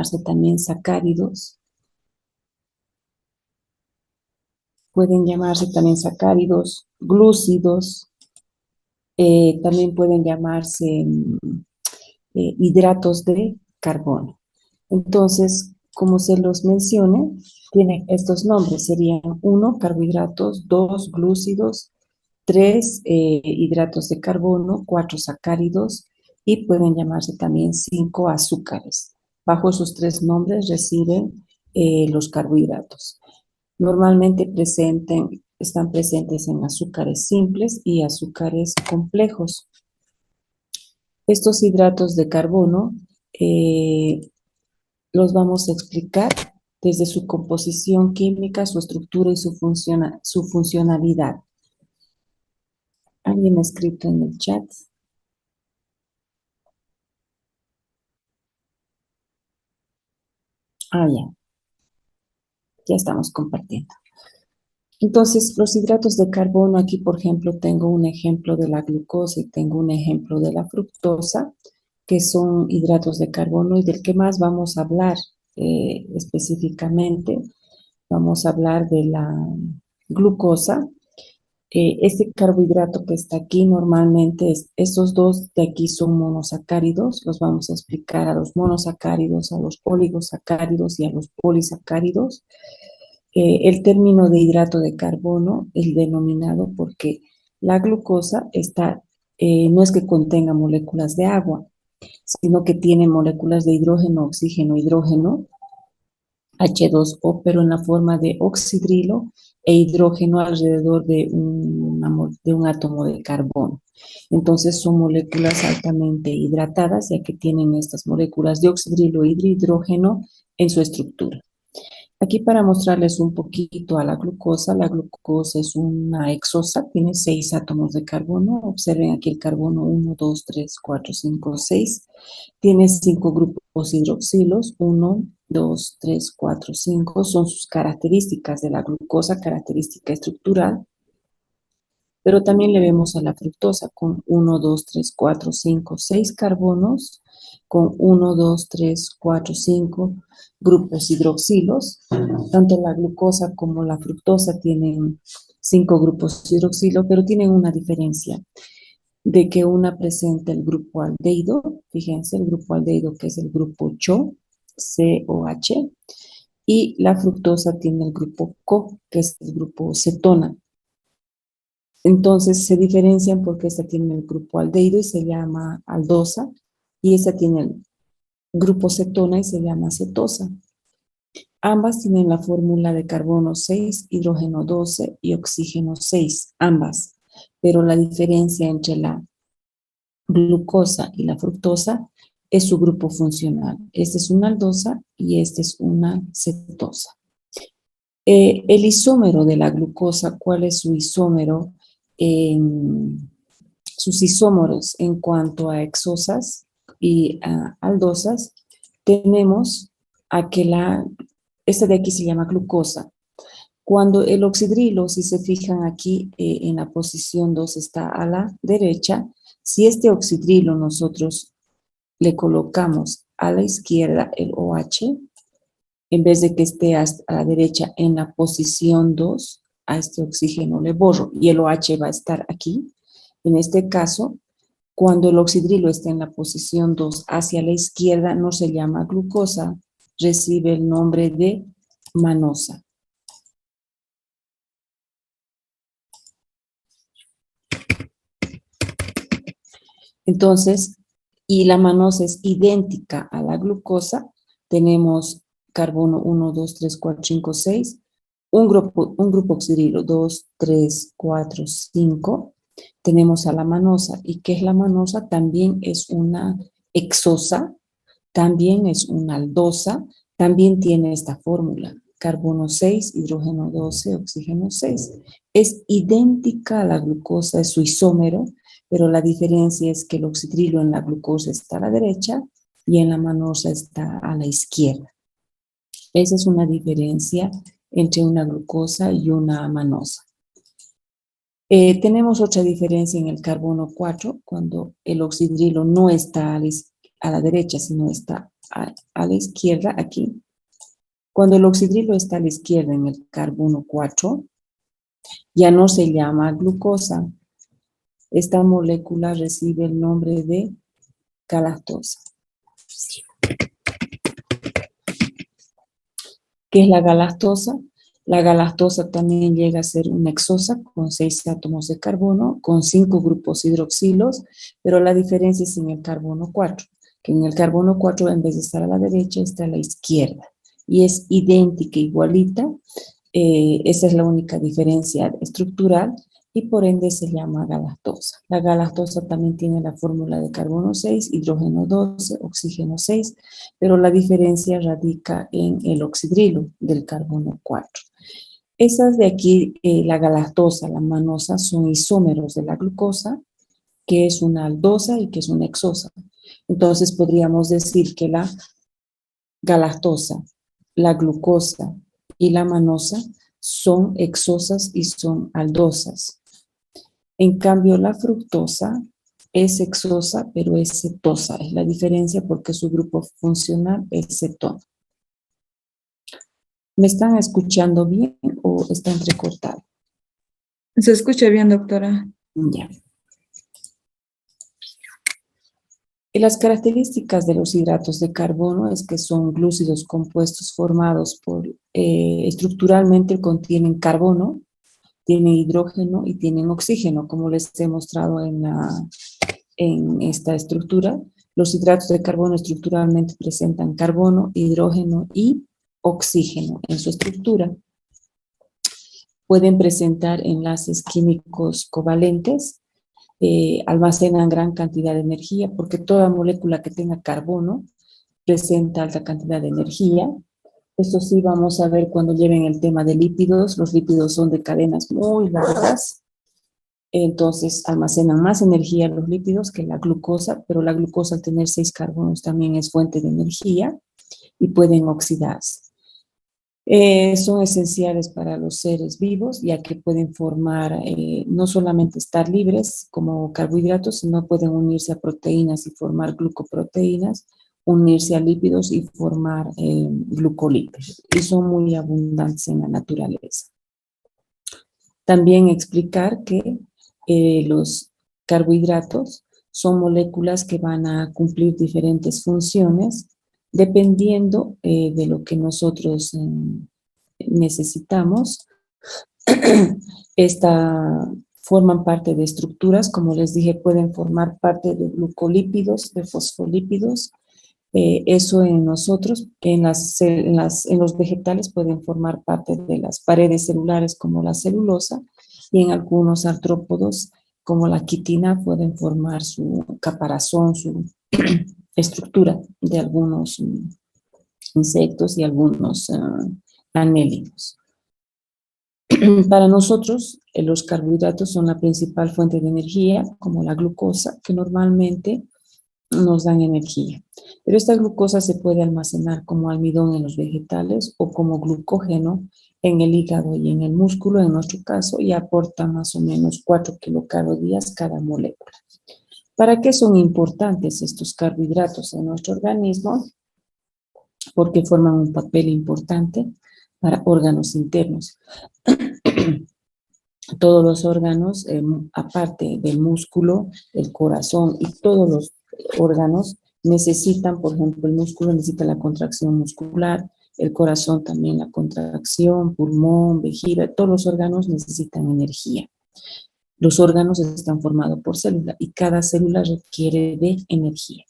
llamarse también sacáridos. Pueden llamarse también sacáridos, glúcidos. También pueden llamarse hidratos de carbono. Entonces, como se los mencione, tienen estos nombres. Serían 1, carbohidratos, 2, glúcidos, 3, hidratos de carbono, 4, sacáridos y pueden llamarse también 5, azúcares. Bajo esos 3 nombres reciben los carbohidratos. Normalmente están presentes en azúcares simples y azúcares complejos. Estos hidratos de carbono los vamos a explicar desde su composición química, su estructura y su funcionalidad. ¿Alguien ha escrito en el chat? Ya estamos compartiendo. Entonces, los hidratos de carbono, aquí por ejemplo tengo un ejemplo de la glucosa y tengo un ejemplo de la fructosa, que son hidratos de carbono y del que más vamos a hablar específicamente. Vamos a hablar de la glucosa. Este carbohidrato que está aquí normalmente, estos dos de aquí son monosacáridos, los vamos a explicar a los monosacáridos, a los oligosacáridos y a los polisacáridos. El término de hidrato de carbono, el denominado porque la glucosa no es que contenga moléculas de agua, sino que tiene moléculas de hidrógeno, oxígeno, hidrógeno, H2O, pero en la forma de oxidrilo e hidrógeno alrededor de un átomo de carbono. Entonces son moléculas altamente hidratadas, ya que tienen estas moléculas de oxidrilo y de hidrógeno en su estructura. Aquí para mostrarles un poquito a la glucosa es una hexosa, tiene 6 átomos de carbono. Observen aquí el carbono 1, 2, 3, 4, 5, 6. Tiene 5 grupos hidroxilos, 1, 2, 3, 4, 5. Son sus características de la glucosa, característica estructural. Pero también le vemos a la fructosa con 1, 2, 3, 4, 5, 6 carbonos, con 1, 2, 3, 4, 5 grupos hidroxilos. Tanto la glucosa como la fructosa tienen 5 grupos hidroxilo, pero tienen una diferencia de que una presenta el grupo aldehído, fíjense, el grupo aldehído que es el grupo CHO, COH, y la fructosa tiene el grupo CO, que es el grupo cetona. Entonces se diferencian porque esta tiene el grupo aldehído y se llama aldosa, y esta tiene el grupo cetona y se llama cetosa. Ambas tienen la fórmula de carbono 6, hidrógeno 12 y oxígeno 6, ambas. Pero la diferencia entre la glucosa y la fructosa es su grupo funcional. Esta es una aldosa y esta es una cetosa. El isómero de la glucosa, ¿cuál es su isómero? Sus isómeros en cuanto a hexosas y a aldosas, tenemos a que esta de aquí se llama glucosa. Cuando el oxidrilo, si se fijan aquí en la posición 2 está a la derecha, si este oxidrilo nosotros le colocamos a la izquierda el OH, en vez de que esté a la derecha en la posición 2, a este oxígeno le borro y el OH va a estar aquí. En este caso, cuando el oxidrilo está en la posición 2 hacia la izquierda, no se llama glucosa, recibe el nombre de manosa. Entonces, y la manosa es idéntica a la glucosa, tenemos carbono 1, 2, 3, 4, 5, 6, un grupo oxidrilo 2, 3, 4, 5, tenemos a la manosa. ¿Y qué es la manosa? También es una hexosa, también es una aldosa, también tiene esta fórmula, carbono 6, hidrógeno 12, oxígeno 6. Es idéntica a la glucosa, es su isómero, pero la diferencia es que el oxidrilo en la glucosa está a la derecha y en la manosa está a la izquierda. Esa es una diferencia entre una glucosa y una manosa. Tenemos otra diferencia en el carbono 4, cuando el oxidrilo no está a la derecha, sino está a la izquierda aquí. Cuando el oxidrilo está a la izquierda en el carbono 4, ya no se llama glucosa. Esta molécula recibe el nombre de galactosa. ¿Qué es la galactosa? La galactosa también llega a ser una hexosa con 6 átomos de carbono, con 5 grupos hidroxilos, pero la diferencia es en el carbono 4, que en el carbono 4 en vez de estar a la derecha está a la izquierda, y es idéntica, igualita. Esa es la única diferencia estructural y por ende se llama galactosa. La galactosa también tiene la fórmula de carbono 6, hidrógeno 12, oxígeno 6, pero la diferencia radica en el oxidrilo del carbono 4. Esas de aquí, la galactosa, la manosa, son isómeros de la glucosa, que es una aldosa y que es una hexosa. Entonces podríamos decir que la galactosa, la glucosa y la manosa son hexosas y son aldosas. En cambio, la fructosa es hexosa, pero es cetosa. Es la diferencia porque su grupo funcional es cetona. ¿Me están escuchando bien o está entrecortado? Se escucha bien, doctora. Ya. Y las características de los hidratos de carbono es que son glúcidos compuestos formados por, estructuralmente contienen carbono, tienen hidrógeno y tienen oxígeno, como les he mostrado en esta estructura. Los hidratos de carbono estructuralmente presentan carbono, hidrógeno y oxígeno en su estructura. Pueden presentar enlaces químicos covalentes, almacenan gran cantidad de energía, porque toda molécula que tenga carbono presenta alta cantidad de energía. Esto sí vamos a ver cuando lleven el tema de lípidos. Los lípidos son de cadenas muy largas, entonces almacenan más energía los lípidos que la glucosa, pero la glucosa al tener 6 carbonos también es fuente de energía y pueden oxidarse. Son esenciales para los seres vivos, ya que pueden formar, no solamente estar libres como carbohidratos, sino pueden unirse a proteínas y formar glucoproteínas, unirse a lípidos y formar glucolípidos, y son muy abundantes en la naturaleza. También explicar que los carbohidratos son moléculas que van a cumplir diferentes funciones dependiendo de lo que nosotros necesitamos. Forman parte de estructuras, como les dije, pueden formar parte de glucolípidos, de fosfolípidos. Eso en nosotros, en los vegetales pueden formar parte de las paredes celulares como la celulosa, y en algunos artrópodos como la quitina pueden formar su caparazón, su estructura de algunos insectos y algunos anélidos. Para nosotros, los carbohidratos son la principal fuente de energía, como la glucosa, que normalmente nos dan energía. Pero esta glucosa se puede almacenar como almidón en los vegetales o como glucógeno en el hígado y en el músculo, en nuestro caso, y aporta más o menos 4 kilocalorías cada molécula. ¿Para qué son importantes estos carbohidratos en nuestro organismo? Porque forman un papel importante para órganos internos. Todos los órganos, aparte del músculo, el corazón y todos los órganos necesitan, por ejemplo, el músculo necesita la contracción muscular, el corazón también la contracción, pulmón, vejiga, todos los órganos necesitan energía. Los órganos están formados por células y cada célula requiere de energía.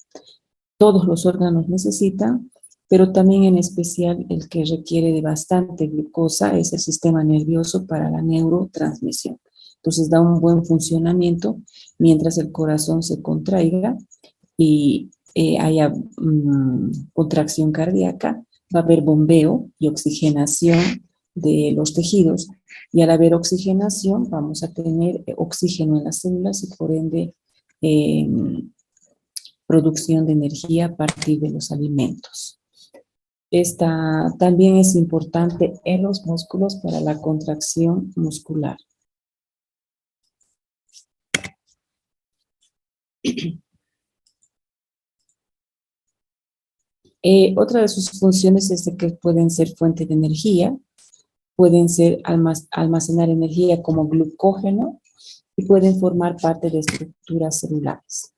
Todos los órganos necesitan, pero también en especial el que requiere de bastante glucosa es el sistema nervioso para la neurotransmisión. Entonces da un buen funcionamiento mientras el corazón se contraiga y haya contracción cardíaca, va a haber bombeo y oxigenación de los tejidos, y al haber oxigenación vamos a tener oxígeno en las células y por ende producción de energía a partir de los alimentos. Esta también es importante en los músculos para la contracción muscular. Otra de sus funciones es de que pueden ser fuente de energía, pueden ser almacenar energía como glucógeno y pueden formar parte de estructuras celulares.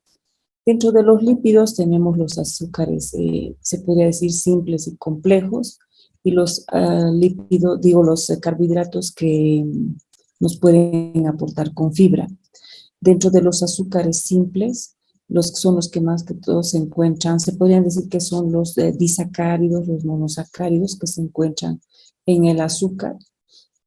Dentro de los lípidos tenemos los azúcares, se podría decir simples y complejos, y los lípidos, los carbohidratos que nos pueden aportar con fibra. Dentro de los azúcares simples, son los que más que todos se encuentran, se podrían decir que son los disacáridos, los monosacáridos que se encuentran en el azúcar,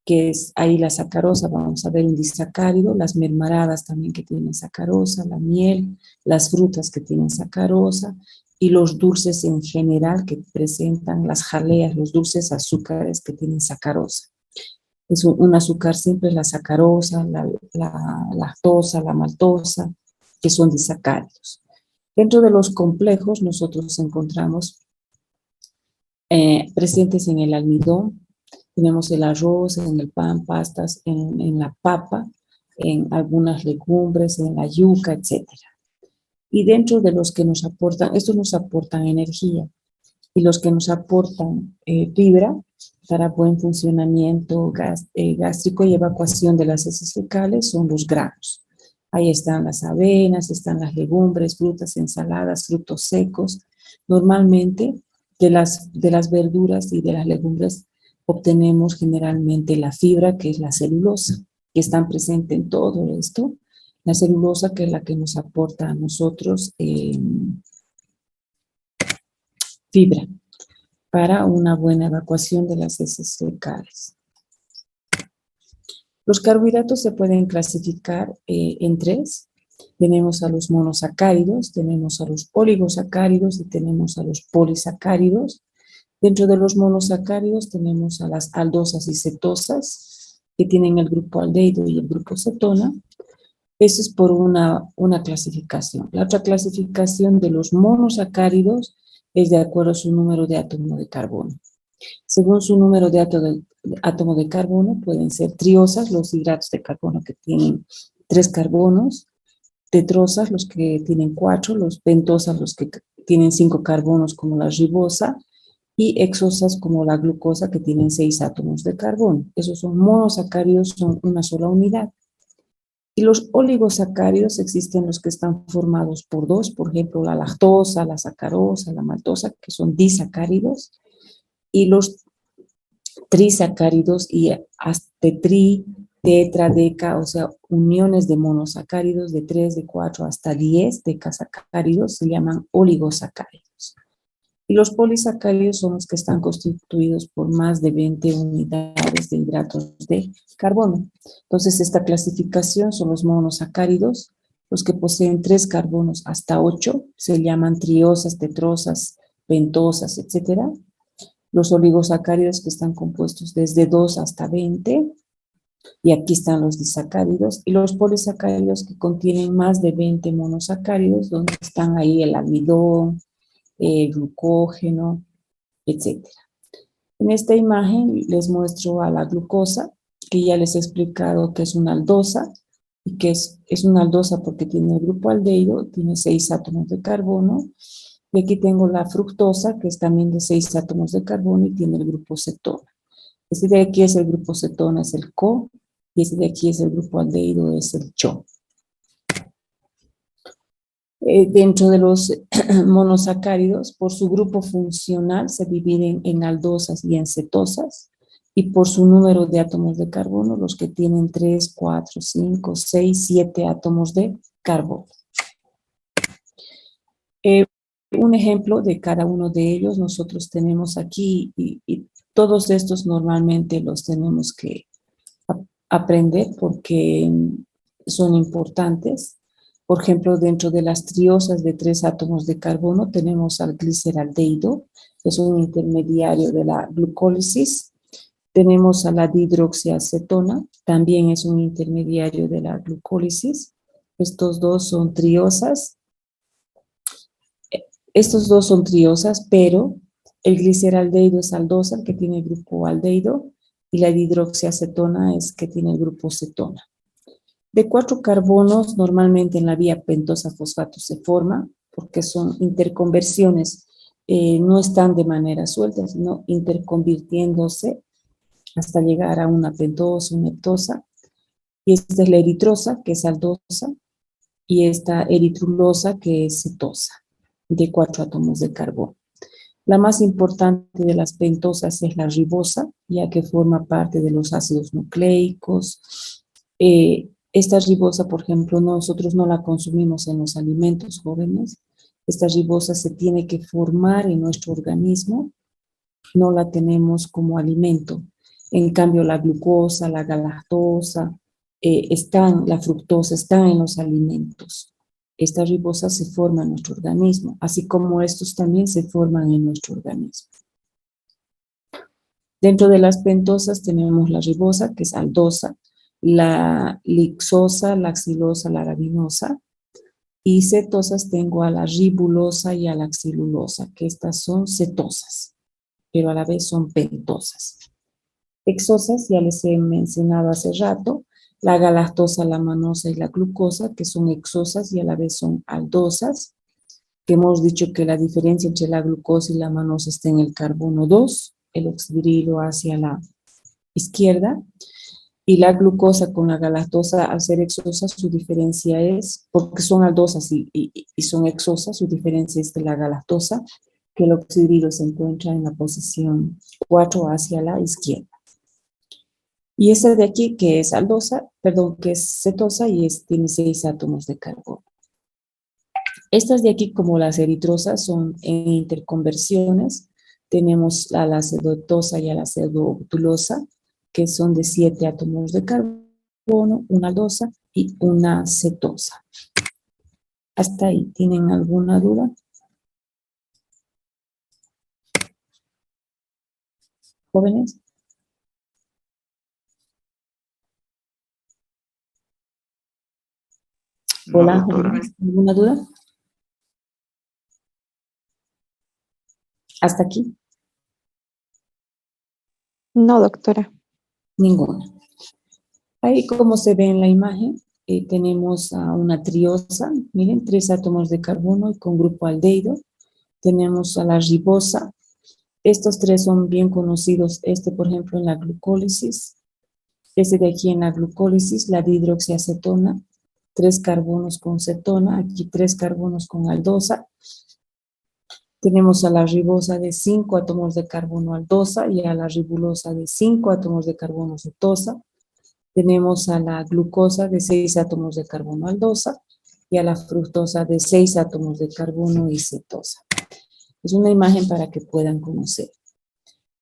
que es ahí la sacarosa, vamos a ver un disacárido, las mermeladas también que tienen sacarosa, la miel, las frutas que tienen sacarosa y los dulces en general que presentan las jaleas, los dulces azúcares que tienen sacarosa. Es un azúcar simple, la sacarosa, la lactosa, la maltosa, que son disacáridos. Dentro de los complejos nosotros encontramos presentes en el almidón, tenemos el arroz, en el pan, pastas, en la papa, en algunas legumbres, en la yuca, etc. Y dentro de los que nos aportan, estos nos aportan energía, y los que nos aportan fibra para buen funcionamiento gástrico y evacuación de las heces fecales son los granos. Ahí están las avenas, están las legumbres, frutas, ensaladas, frutos secos. Normalmente de las verduras y de las legumbres obtenemos generalmente la fibra, que es la celulosa, que están presentes en todo esto. La celulosa, que es la que nos aporta a nosotros fibra para una buena evacuación de las heces fecales. Los carbohidratos se pueden clasificar en tres. Tenemos a los monosacáridos, tenemos a los oligosacáridos y tenemos a los polisacáridos. Dentro de los monosacáridos tenemos a las aldosas y cetosas, que tienen el grupo aldehído y el grupo cetona. Eso es por una clasificación. La otra clasificación de los monosacáridos es de acuerdo a su número de átomo de carbono. Según su número de átomo de carbono, pueden ser triosas, los hidratos de carbono que tienen 3 carbonos, tetrosas, los que tienen 4, los pentosas, los que tienen 5 carbonos, como la ribosa, y hexosas, como la glucosa, que tienen 6 átomos de carbono. Esos son monosacáridos, son una sola unidad. Y los oligosacáridos existen los que están formados por 2, por ejemplo, la lactosa, la sacarosa, la maltosa, que son disacáridos, y los trisacáridos y hasta tetra, deca, o sea, uniones de monosacáridos de 3, de 4 hasta 10 decasacáridos se llaman oligosacáridos. Y los polisacáridos son los que están constituidos por más de 20 unidades de hidratos de carbono. Entonces, esta clasificación son los monosacáridos, los que poseen 3 carbonos hasta 8, se llaman triosas, tetrosas, pentosas, etc. Los oligosacáridos, que están compuestos desde 2 hasta 20, y aquí están los disacáridos, y los polisacáridos, que contienen más de 20 monosacáridos, donde están ahí el almidón, glucógeno, etc. En esta imagen les muestro a la glucosa, que ya les he explicado que es una aldosa, y que es una aldosa porque tiene el grupo aldehído, tiene 6 átomos de carbono, y aquí tengo la fructosa, que es también de 6 átomos de carbono y tiene el grupo cetona. Este de aquí es el grupo cetona, es el CO, y este de aquí es el grupo aldehído, es el CHO. Dentro de los monosacáridos, por su grupo funcional se dividen en aldosas y en cetosas, y por su número de átomos de carbono, los que tienen 3, 4, 5, 6, 7 átomos de carbono. Un ejemplo de cada uno de ellos nosotros tenemos aquí, y todos estos normalmente los tenemos que aprender porque son importantes. Por ejemplo, dentro de las triosas de 3 átomos de carbono tenemos al gliceraldehído, que es un intermediario de la glucólisis. Tenemos a la dihidroxiacetona, también es un intermediario de la glucólisis. Estos dos son triosas. Pero el gliceraldehído es aldosa, el que tiene el grupo aldehído, y la dihidroxiacetona es que tiene el grupo cetona. De 4 carbonos, normalmente en la vía pentosa fosfato se forma, porque son interconversiones no están de manera suelta, sino interconvirtiéndose hasta llegar a una pentosa, una heptosa. Y esta es la eritrosa, que es aldosa, y esta eritrulosa, que es cetosa, de 4 átomos de carbono. La más importante de las pentosas es la ribosa, ya que forma parte de los ácidos nucleicos. Esta ribosa, por ejemplo, nosotros no la consumimos en los alimentos jóvenes. Esta ribosa se tiene que formar en nuestro organismo, no la tenemos como alimento. En cambio, la glucosa, la galactosa, la fructosa están en los alimentos. Esta ribosa se forma en nuestro organismo, así como estos también se forman en nuestro organismo. Dentro de las pentosas tenemos la ribosa, que es aldosa, la lixosa, la xilosa, la arabinosa, y cetosas tengo a la ribulosa y a la xilulosa, que estas son cetosas, pero a la vez son pentosas. Hexosas, ya les he mencionado hace rato, la galactosa, la manosa y la glucosa, que son hexosas y a la vez son aldosas, que hemos dicho que la diferencia entre la glucosa y la manosa está en el carbono 2, el oxidrilo hacia la izquierda, y la glucosa con la galactosa, al ser hexosas, su diferencia es, porque son aldosas y son hexosas, su diferencia es de la galactosa, que el oxidrilo se encuentra en la posición 4 hacia la izquierda. Y esta de aquí, que es aldosa, perdón, que es cetosa y tiene 6 átomos de carbono. Estas de aquí, como las eritrosas, son en interconversiones. Tenemos a la acetosa y a la acetobutulosa, que son de 7 átomos de carbono, una aldosa y una cetosa. ¿Hasta ahí tienen alguna duda? ¿Jóvenes? No, Hola, doctora. jóvenes, ¿alguna duda? ¿Hasta aquí? No, doctora. Ninguna. Ahí como se ve en la imagen, tenemos a una triosa, miren, 3 átomos de carbono y con grupo aldehído. Tenemos a la ribosa. Estos 3 son bien conocidos, por ejemplo en la glucólisis. De aquí en la glucólisis, la dihidroxiacetona, 3 carbonos con cetona, aquí 3 carbonos con aldosa. Tenemos a la ribosa de 5 átomos de carbono aldosa y a la ribulosa de 5 átomos de carbono cetosa. Tenemos a la glucosa de 6 átomos de carbono aldosa y a la fructosa de 6 átomos de carbono y cetosa. Es una imagen para que puedan conocer.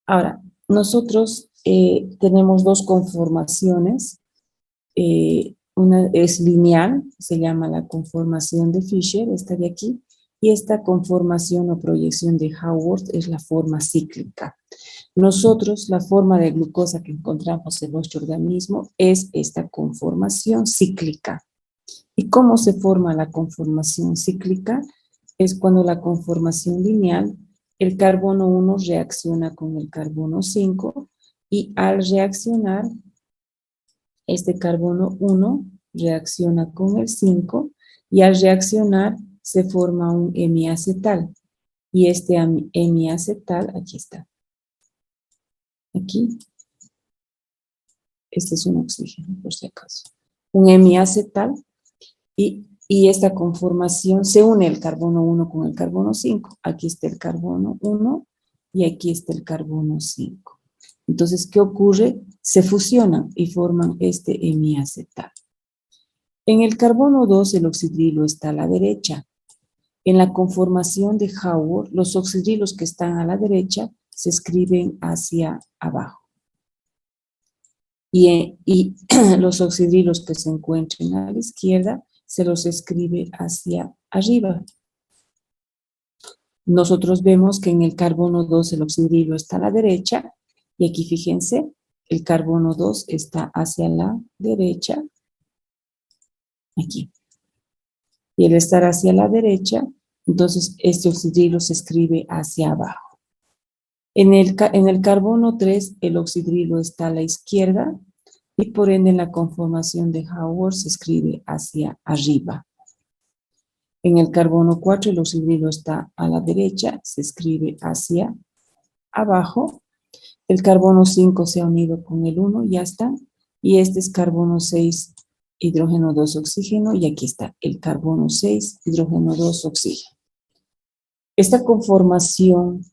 Ahora, nosotros tenemos 2 conformaciones. Una es lineal, se llama la conformación de Fischer, esta de aquí, y esta conformación o proyección de Haworth es la forma cíclica. Nosotros, la forma de glucosa que encontramos en nuestro organismo es esta conformación cíclica. ¿Y cómo se forma la conformación cíclica? Es cuando la conformación lineal, el carbono 1 reacciona con el carbono 5 y al reaccionar, este carbono 1 reacciona con el 5 y al reaccionar se forma un hemiacetal. Y este hemiacetal, aquí está. Aquí, este es un oxígeno, por si acaso. Un hemiacetal y esta conformación se une el carbono 1 con el carbono 5. Aquí está el carbono 1 y aquí está el carbono 5. Entonces, ¿qué ocurre? Se fusionan y forman este hemiacetal. En el carbono 2 el oxidrilo está a la derecha. En la conformación de Haworth, los oxidrilos que están a la derecha se escriben hacia abajo. Y los oxidrilos que se encuentran a la izquierda se los escribe hacia arriba. Nosotros vemos que en el carbono 2 el oxidrilo está a la derecha y aquí fíjense, el carbono 2 está hacia la derecha, aquí. Y al estar hacia la derecha, entonces este oxidrilo se escribe hacia abajo. En el carbono 3 el oxidrilo está a la izquierda y por ende en la conformación de Haworth se escribe hacia arriba. En el carbono 4 el oxidrilo está a la derecha, se escribe hacia abajo. El carbono 5 se ha unido con el 1, ya está. Y este es carbono 6, hidrógeno 2, oxígeno. Y aquí está el carbono 6, hidrógeno 2, oxígeno. Esta conformación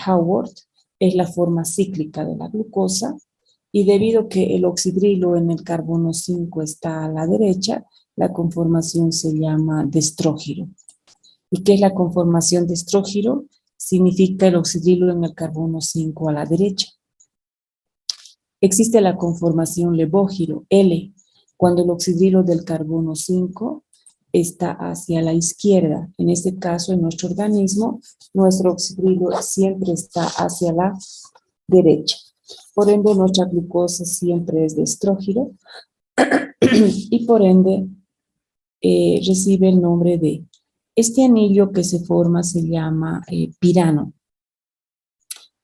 Haworth es la forma cíclica de la glucosa. Y debido a que el oxidrilo en el carbono 5 está a la derecha, la conformación se llama destrógiro. ¿Y qué es la conformación destrógiro? Significa el oxidrilo en el carbono 5 a la derecha. Existe la conformación levógiro, L, cuando el oxidrilo del carbono 5 está hacia la izquierda. En este caso, en nuestro organismo, nuestro oxidrilo siempre está hacia la derecha. Por ende, nuestra glucosa siempre es destrógiro y por ende recibe el nombre de... Este anillo que se forma se llama pirano.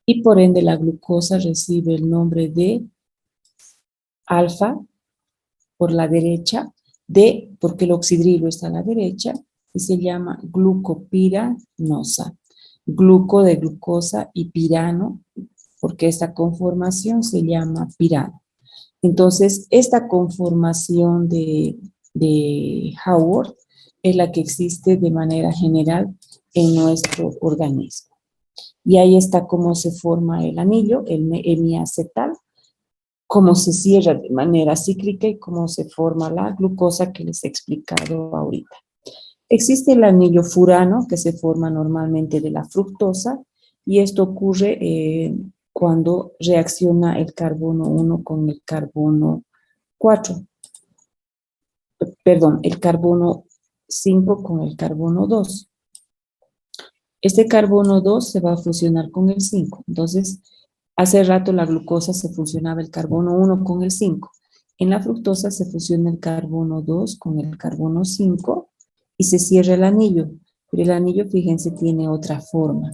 Y por ende la glucosa recibe el nombre de alfa por la derecha, D porque el oxidrilo está a la derecha y se llama glucopiranosa. Gluco de glucosa y pirano porque esta conformación se llama pirano. Entonces, esta conformación de Haworth es la que existe de manera general en nuestro organismo. Y ahí está cómo se forma el anillo, el hemiacetal, cómo se cierra de manera cíclica y cómo se forma la glucosa que les he explicado ahorita. Existe el anillo furano que se forma normalmente de la fructosa y esto ocurre cuando reacciona el carbono 1 con el carbono 4. Perdón, el carbono 5 con el carbono 2. Este carbono 2 se va a fusionar con el 5. Entonces, hace rato la glucosa se fusionaba el carbono 1 con el 5. En la fructosa se fusiona el carbono 2 con el carbono 5 y se cierra el anillo. Pero el anillo, fíjense, tiene otra forma,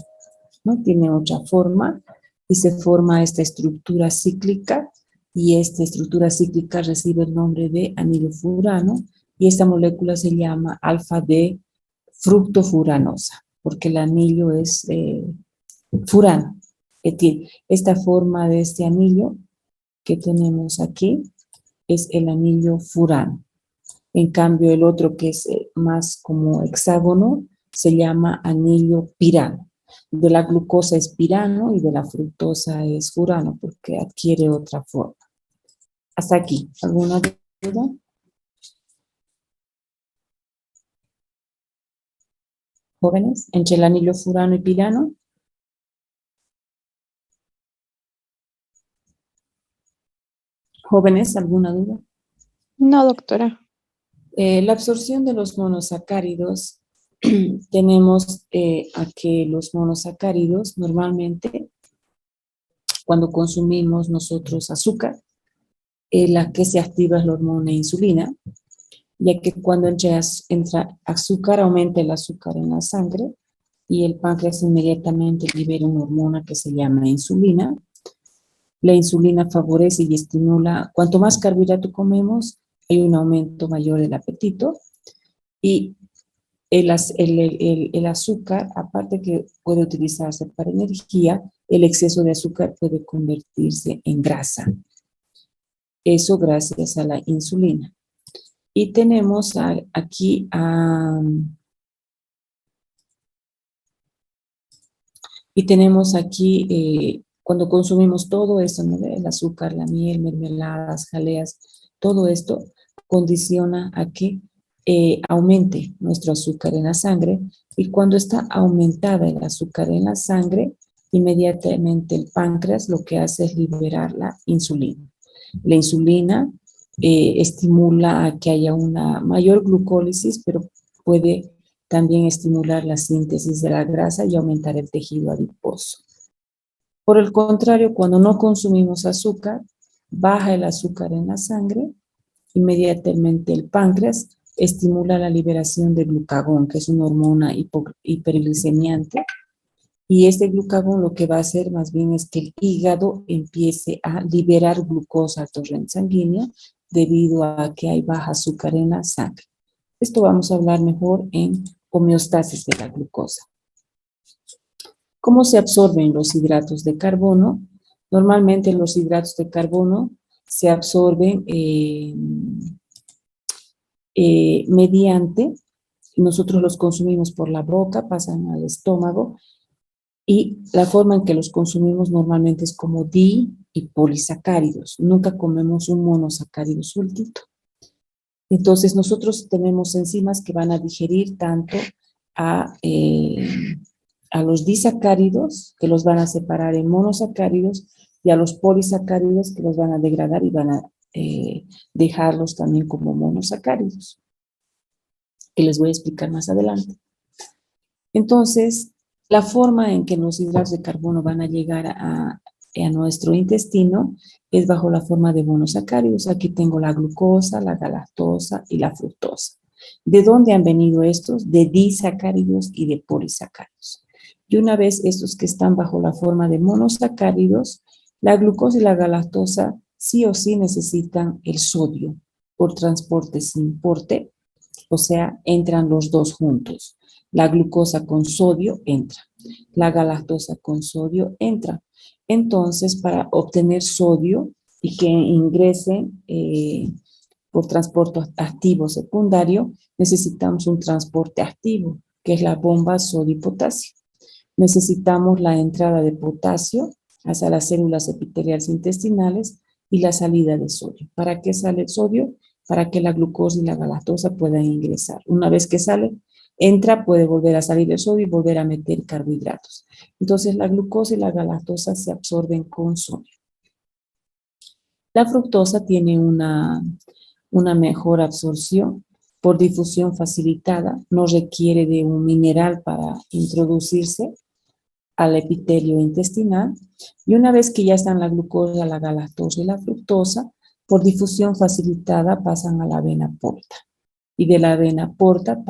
¿no? Tiene otra forma y se forma esta estructura cíclica y esta estructura cíclica recibe el nombre de anillo furano y esta molécula se llama alfa D fructofuranosa porque el anillo es furano. Esta forma de este anillo que tenemos aquí es el anillo furano. En cambio, el otro que es más como hexágono se llama anillo pirano. De la glucosa es pirano y de la fructosa es furano porque adquiere otra forma. Hasta aquí. ¿Alguna duda? Jóvenes, entre el anillo furano y pirano. Jóvenes, ¿alguna duda? No, doctora. La absorción de los monosacáridos, tenemos a que los monosacáridos normalmente cuando consumimos nosotros azúcar, la que se activa es la hormona insulina, ya que cuando entra azúcar aumenta el azúcar en la sangre y el páncreas inmediatamente libera una hormona que se llama insulina. La insulina favorece y estimula, cuanto más carbohidrato comemos, hay un aumento mayor del apetito y el azúcar, aparte que puede utilizarse para energía, el exceso de azúcar puede convertirse en grasa. Eso gracias a la insulina. Y tenemos aquí cuando consumimos todo esto, ¿no? El azúcar, la miel, mermeladas, jaleas, todo esto condiciona a que aumente nuestro azúcar en la sangre y cuando está aumentada el azúcar en la sangre, inmediatamente el páncreas lo que hace es liberar la insulina. La insulina estimula a que haya una mayor glucólisis, pero puede también estimular la síntesis de la grasa y aumentar el tejido adiposo. Por el contrario, cuando no consumimos azúcar, baja el azúcar en la sangre, inmediatamente el páncreas estimula la liberación de glucagón, que es una hormona hiperglicemiante, y este glucagón lo que va a hacer más bien es que el hígado empiece a liberar glucosa al torrente sanguíneo debido a que hay baja azúcar en la sangre. Esto vamos a hablar mejor en homeostasis de la glucosa. ¿Cómo se absorben los hidratos de carbono? Normalmente los hidratos de carbono se absorben mediante, nosotros los consumimos por la boca, pasan al estómago, y la forma en que los consumimos normalmente es como di y polisacáridos. Nunca comemos un monosacárido sueltito. Entonces nosotros tenemos enzimas que van a digerir tanto a los disacáridos, que los van a separar en monosacáridos, y a los polisacáridos, que los van a degradar y van a dejarlos también como monosacáridos, que les voy a explicar más adelante. Entonces, la forma en que los hidratos de carbono van a llegar a nuestro intestino es bajo la forma de monosacáridos. Aquí tengo la glucosa, la galactosa y la fructosa. ¿De dónde han venido estos? De disacáridos y de polisacáridos. Y una vez estos que están bajo la forma de monosacáridos, la glucosa y la galactosa sí o sí necesitan el sodio por transporte sin porte, o sea, entran los dos juntos. La glucosa con sodio entra, la galactosa con sodio entra. Entonces, para obtener sodio y que ingrese por transporte activo secundario, necesitamos un transporte activo, que es la bomba sodio y potasio. Necesitamos la entrada de potasio hacia las células epiteliales intestinales y la salida de sodio. ¿Para qué sale el sodio? Para que la glucosa y la galactosa puedan ingresar. Una vez que sale, entra, puede volver a salir el sodio y volver a meter carbohidratos. Entonces la glucosa y la galactosa se absorben con sodio. La fructosa tiene una mejor absorción por difusión facilitada, no requiere de un mineral para introducirse al epitelio intestinal, y una vez que ya están la glucosa, la galactosa y la fructosa, por difusión facilitada pasan a la vena porta, y de la vena porta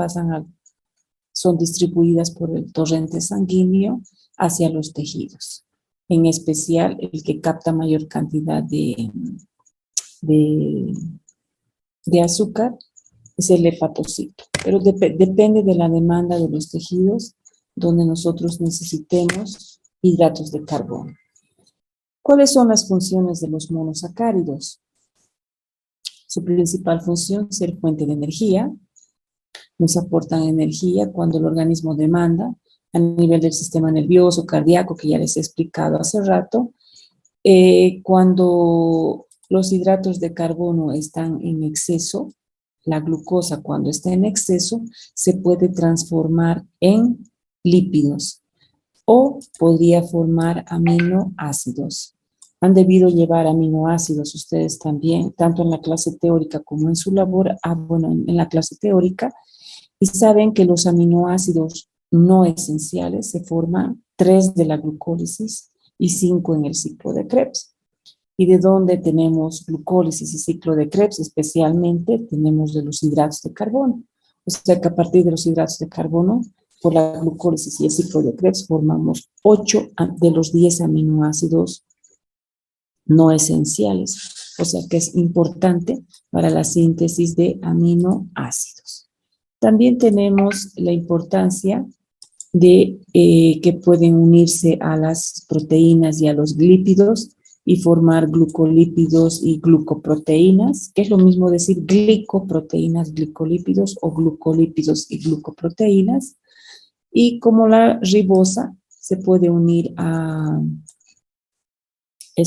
son distribuidas por el torrente sanguíneo hacia los tejidos, en especial el que capta mayor cantidad de azúcar es el hepatocito, pero depende de la demanda de los tejidos donde nosotros necesitemos hidratos de carbono. ¿Cuáles son las funciones de los monosacáridos? Su principal función es ser fuente de energía. Nos aportan energía cuando el organismo demanda a nivel del sistema nervioso, cardíaco, que ya les he explicado hace rato. Cuando los hidratos de carbono están en exceso, la glucosa cuando está en exceso se puede transformar en lípidos o podría formar aminoácidos. Han debido llevar aminoácidos ustedes también, tanto en la clase teórica como en su labor, en la clase teórica, y saben que los aminoácidos no esenciales se forman 3 de la glucólisis y 5 en el ciclo de Krebs. ¿Y de dónde tenemos glucólisis y ciclo de Krebs? Especialmente tenemos de los hidratos de carbono. O sea que a partir de los hidratos de carbono, por la glucólisis y el ciclo de Krebs, formamos 8 de los 10 aminoácidos no esenciales. O sea que es importante para la síntesis de aminoácidos. También tenemos la importancia de que pueden unirse a las proteínas y a los glípidos y formar glucolípidos y glucoproteínas, que es lo mismo decir glicoproteínas, glicolípidos o glucolípidos y glucoproteínas. Y como la ribosa se puede unir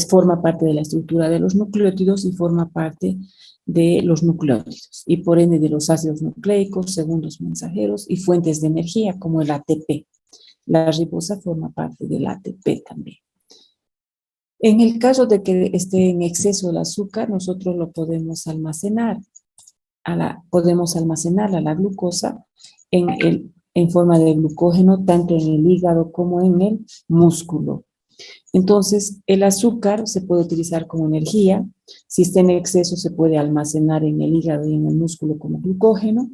forma parte de la estructura de los nucleótidos y forma parte de los nucleótidos y por ende de los ácidos nucleicos, segundos mensajeros y fuentes de energía como el ATP. La ribosa forma parte del ATP también. En el caso de que esté en exceso el azúcar, nosotros lo podemos almacenar. Podemos almacenar a la glucosa en forma de glucógeno, tanto en el hígado como en el músculo. Entonces, el azúcar se puede utilizar como energía. Si está en exceso, se puede almacenar en el hígado y en el músculo como glucógeno.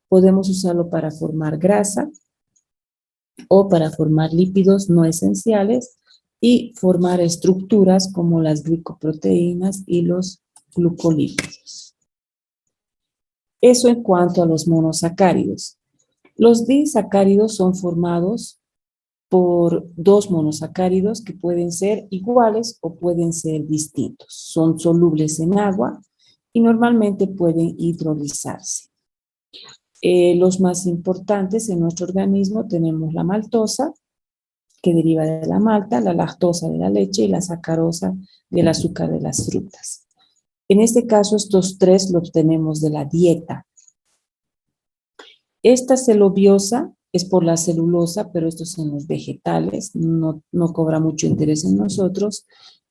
Podemos usarlo para formar grasa o para formar lípidos no esenciales y formar estructuras como las glicoproteínas y los glucolípidos. Eso en cuanto a los monosacáridos. Los disacáridos son formados por dos monosacáridos que pueden ser iguales o pueden ser distintos. Son solubles en agua y normalmente pueden hidrolizarse. Los más importantes en nuestro organismo tenemos la maltosa, que deriva de la malta, la lactosa de la leche y la sacarosa del azúcar de las frutas. En este caso, estos tres los obtenemos de la dieta. Esta celobiosa es por la celulosa, pero esto es en los vegetales, no cobra mucho interés en nosotros.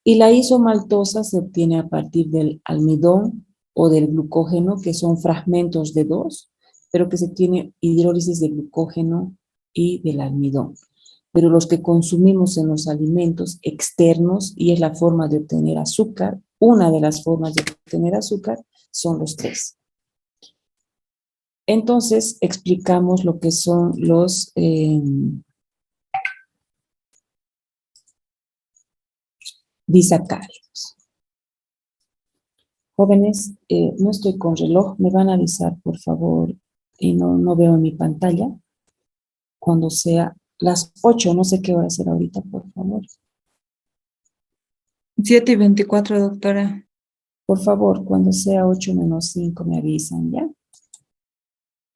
Y la isomaltosa se obtiene a partir del almidón o del glucógeno, que son fragmentos de dos, pero que se tiene hidrólisis de glucógeno y del almidón. Pero los que consumimos en los alimentos externos, y es la forma de obtener azúcar, una de las formas de obtener azúcar, son los tres. Entonces, explicamos lo que son los disacáridos. Jóvenes, no estoy con reloj, me van a avisar, por favor, y no veo en mi pantalla, cuando sea las 8, no sé qué hora será ahorita, por favor. 7:24, doctora. Por favor, cuando sea 8 menos 5 me avisan, ¿ya?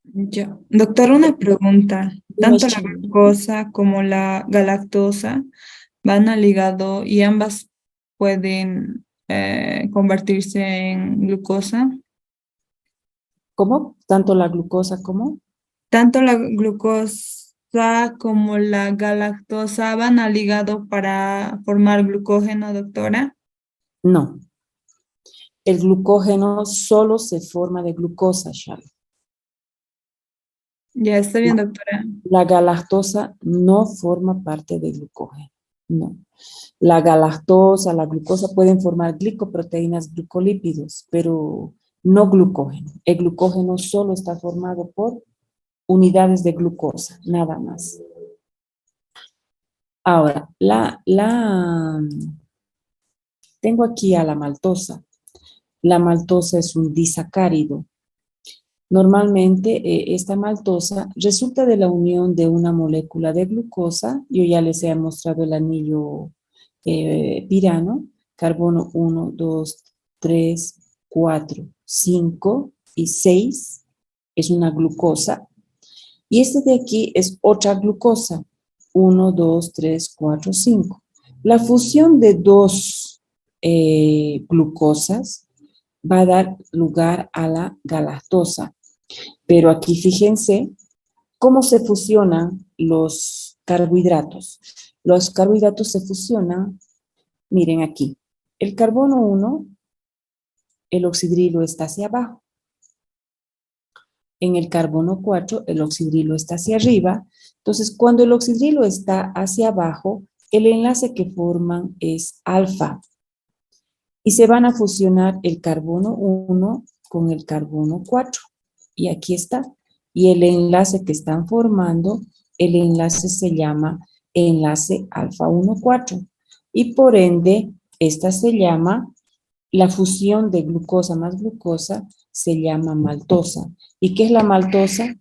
Ya. Doctora, una pregunta. Dime, Tanto la Chile. glucosa como la galactosa van al hígado y ambas pueden convertirse en glucosa. ¿Cómo? ¿Tanto la glucosa como? Tanto la glucosa como la galactosa van al hígado para formar glucógeno, doctora. No. El glucógeno solo se forma de glucosa, Charlotte. Ya está bien, doctora. La galactosa no forma parte del glucógeno, no. La galactosa, la glucosa pueden formar glicoproteínas, glucolípidos, pero no glucógeno. El glucógeno solo está formado por unidades de glucosa, nada más. Ahora, tengo aquí a la maltosa. La maltosa es un disacárido. Normalmente esta maltosa resulta de la unión de una molécula de glucosa. Yo ya les he mostrado el anillo pirano, carbono 1, 2, 3, 4, 5 y 6 es una glucosa. Y este de aquí es otra glucosa, 1, 2, 3, 4, 5. La fusión de dos glucosas va a dar lugar a la galactosa. Pero aquí fíjense cómo se fusionan los carbohidratos. Los carbohidratos se fusionan, miren aquí, el carbono 1, el oxidrilo está hacia abajo. En el carbono 4, el oxidrilo está hacia arriba. Entonces, cuando el oxidrilo está hacia abajo, el enlace que forman es alfa. Y se van a fusionar el carbono 1 con el carbono 4. Y aquí está. Y el enlace que están formando, el enlace se llama enlace alfa 1,4. Y por ende, esta se llama, la fusión de glucosa más glucosa se llama maltosa. ¿Y qué es la maltosa?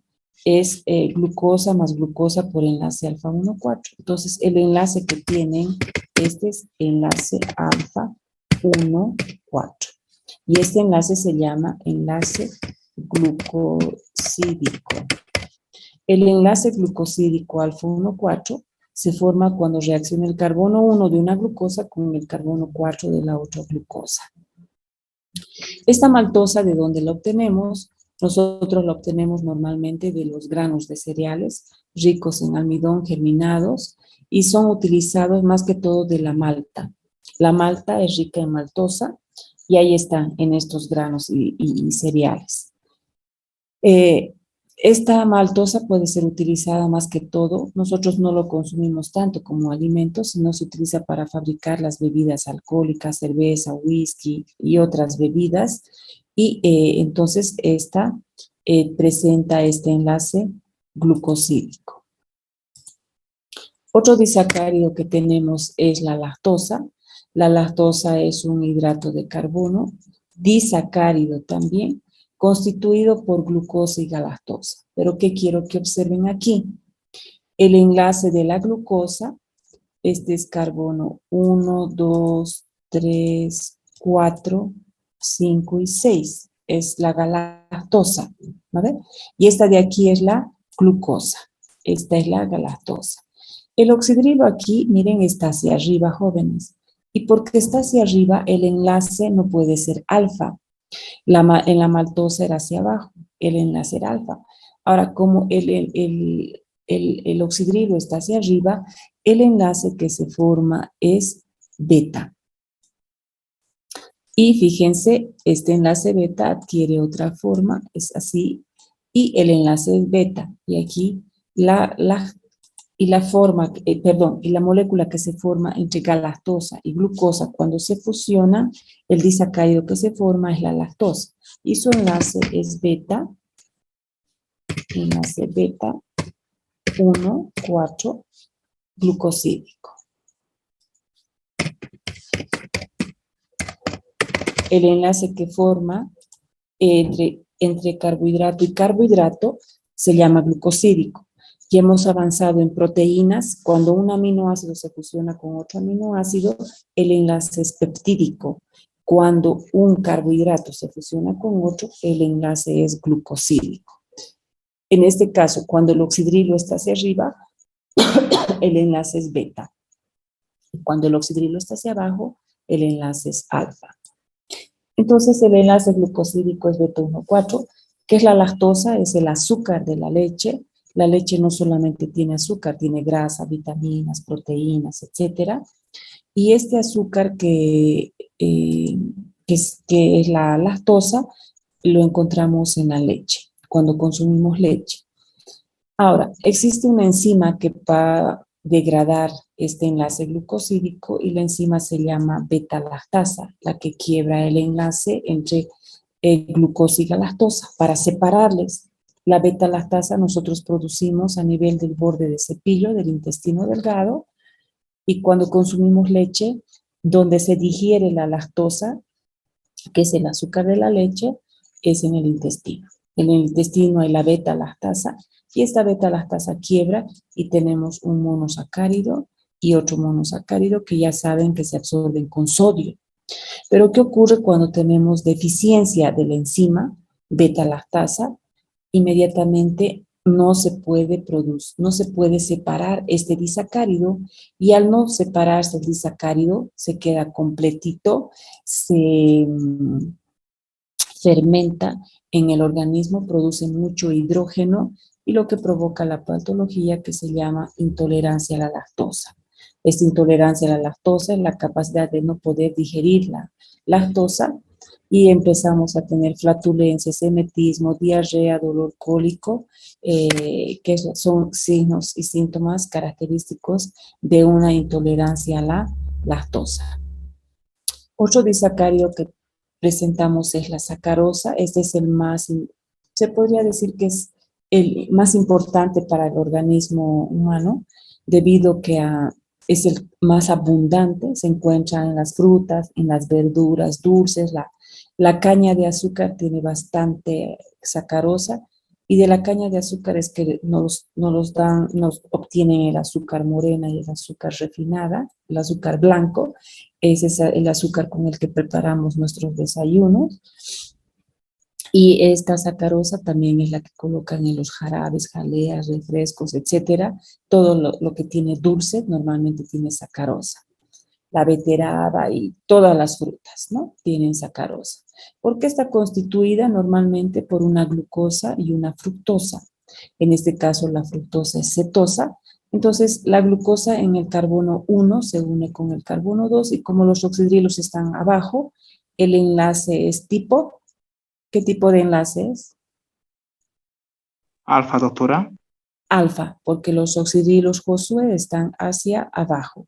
Es glucosa más glucosa por enlace alfa 1,4. Entonces, el enlace que tienen, este es enlace alfa 1,4. Y este enlace se llama enlace glucosídico. El enlace glucosídico alfa 1,4 se forma cuando reacciona el carbono 1 de una glucosa con el carbono 4 de la otra glucosa. Esta maltosa, ¿de dónde la obtenemos? Nosotros la obtenemos normalmente de los granos de cereales ricos en almidón germinados y son utilizados más que todo de la malta. La malta es rica en maltosa y ahí están en estos granos y cereales. Esta maltosa puede ser utilizada más que todo. Nosotros no lo consumimos tanto como alimento, sino se utiliza para fabricar las bebidas alcohólicas, cerveza, whisky y otras bebidas. Y entonces esta presenta este enlace glucosídico. Otro disacárido que tenemos es la lactosa. La lactosa es un hidrato de carbono, disacárido también, constituido por glucosa y galactosa. Pero ¿qué quiero que observen aquí? El enlace de la glucosa, este es carbono 1, 2, 3, 4, 5 y 6. Es la galactosa, ¿vale? Y esta de aquí es la glucosa. Esta es la galactosa. El oxidrilo aquí, miren, está hacia arriba, jóvenes. Y porque está hacia arriba, el enlace no puede ser alfa. En la maltosa era hacia abajo, el enlace era alfa. Ahora, como el oxidrilo está hacia arriba, el enlace que se forma es beta. Y fíjense, este enlace beta adquiere otra forma, es así, y el enlace es beta. Y aquí y la molécula que se forma entre galactosa y glucosa, cuando se fusiona, el disacárido que se forma es la lactosa. Y su enlace es beta, enlace beta 1, 4, glucosídico. El enlace que forma entre carbohidrato y carbohidrato se llama glucosídico. Y hemos avanzado en proteínas. Cuando un aminoácido se fusiona con otro aminoácido, el enlace es peptídico. Cuando un carbohidrato se fusiona con otro, el enlace es glucosídico. En este caso, cuando el oxidrilo está hacia arriba, el enlace es beta. Cuando el oxidrilo está hacia abajo, el enlace es alfa. Entonces, el enlace glucosídico es beta 1,4, que es la lactosa, es el azúcar de la leche. La leche no solamente tiene azúcar, tiene grasa, vitaminas, proteínas, etc. Y este azúcar que es la lactosa, lo encontramos en la leche, cuando consumimos leche. Ahora, existe una enzima que va a degradar este enlace glucosídico y la enzima se llama beta-lactasa, la que quiebra el enlace entre glucosa y galactosa para separarles. La beta-lactasa nosotros producimos a nivel del borde de cepillo del intestino delgado y cuando consumimos leche, donde se digiere la lactosa, que es el azúcar de la leche, es en el intestino. En el intestino hay la beta-lactasa y esta beta-lactasa quiebra y tenemos un monosacárido y otro monosacárido que ya saben que se absorben con sodio. Pero ¿qué ocurre cuando tenemos deficiencia de la enzima beta-lactasa? Inmediatamente no se puede separar este disacárido y al no separarse el disacárido se queda completito, se fermenta en el organismo, produce mucho hidrógeno y lo que provoca la patología que se llama intolerancia a la lactosa. Esta intolerancia a la lactosa es la capacidad de no poder digerir la lactosa y empezamos a tener flatulencias, emetismo, diarrea, dolor cólico, que son signos y síntomas característicos de una intolerancia a la lactosa. Otro disacárido que presentamos es la sacarosa. Este es el más, se podría decir que es el más importante para el organismo humano, debido a que es el más abundante, se encuentra en las frutas, en las verduras dulces, la caña de azúcar tiene bastante sacarosa, y de la caña de azúcar es que nos obtienen el azúcar morena y el azúcar refinada, el azúcar blanco, ese es el azúcar con el que preparamos nuestros desayunos. Y esta sacarosa también es la que colocan en los jarabes, jaleas, refrescos, etcétera. Todo lo que tiene dulce normalmente tiene sacarosa. La beteraba y todas las frutas, ¿no? Tienen sacarosa. Porque está constituida normalmente por una glucosa y una fructosa. En este caso la fructosa es cetosa. Entonces la glucosa en el carbono 1 se une con el carbono 2 y como los oxidrilos están abajo, el enlace es tipo. ¿Qué tipo de enlace es? Alfa, doctora. Alfa, porque los oxidrilos, Josué, están hacia abajo.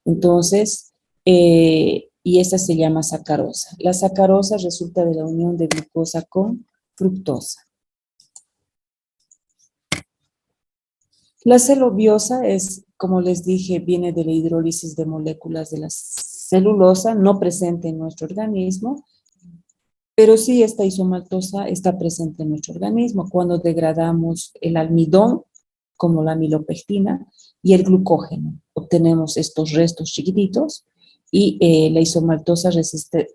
Entonces, y esta se llama sacarosa. La sacarosa resulta de la unión de glucosa con fructosa. La celobiosa es, como les dije, viene de la hidrólisis de moléculas de la celulosa, no presente en nuestro organismo, Pero sí, esta isomaltosa está presente en nuestro organismo cuando degradamos el almidón, como la amilopectina, y el glucógeno. Obtenemos estos restos chiquititos y la isomaltosa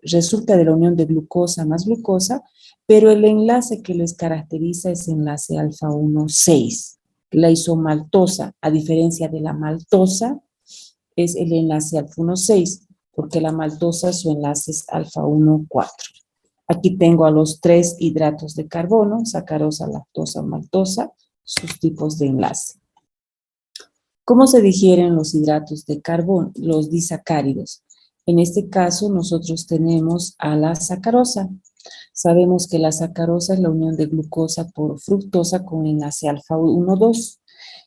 resulta de la unión de glucosa más glucosa, pero el enlace que les caracteriza es enlace alfa 1,6. La isomaltosa, a diferencia de la maltosa, es el enlace alfa 1,6, porque la maltosa su enlace es alfa 1,4. Aquí tengo a los 3 hidratos de carbono, sacarosa, lactosa, maltosa, sus tipos de enlace. ¿Cómo se digieren los hidratos de carbono, los disacáridos? En este caso, nosotros tenemos a la sacarosa. Sabemos que la sacarosa es la unión de glucosa por fructosa con enlace alfa 1,2.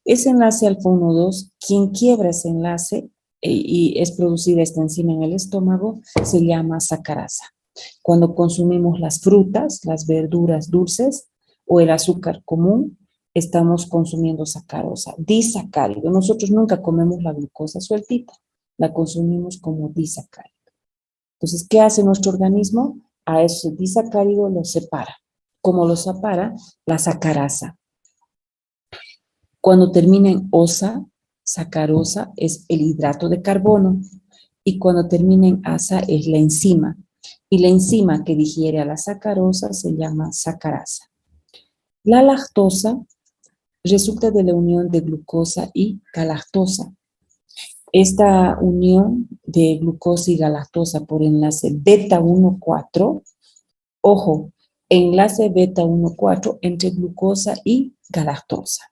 Ese enlace alfa 1,2, quien quiebra ese enlace y es producida esta enzima en el estómago, se llama sacarasa. Cuando consumimos las frutas, las verduras dulces o el azúcar común, estamos consumiendo sacarosa, disacárido. Nosotros nunca comemos la glucosa sueltita, la consumimos como disacárido. Entonces, ¿qué hace nuestro organismo? A ese disacárido lo separa. ¿Cómo lo separa? La sacarasa. Cuando termina en osa, sacarosa es el hidrato de carbono y cuando termina en asa es la enzima. Y la enzima que digiere a la sacarosa se llama sacarasa. La lactosa resulta de la unión de glucosa y galactosa. Esta unión de glucosa y galactosa por enlace beta 1,4, ojo, enlace beta 1,4 entre glucosa y galactosa.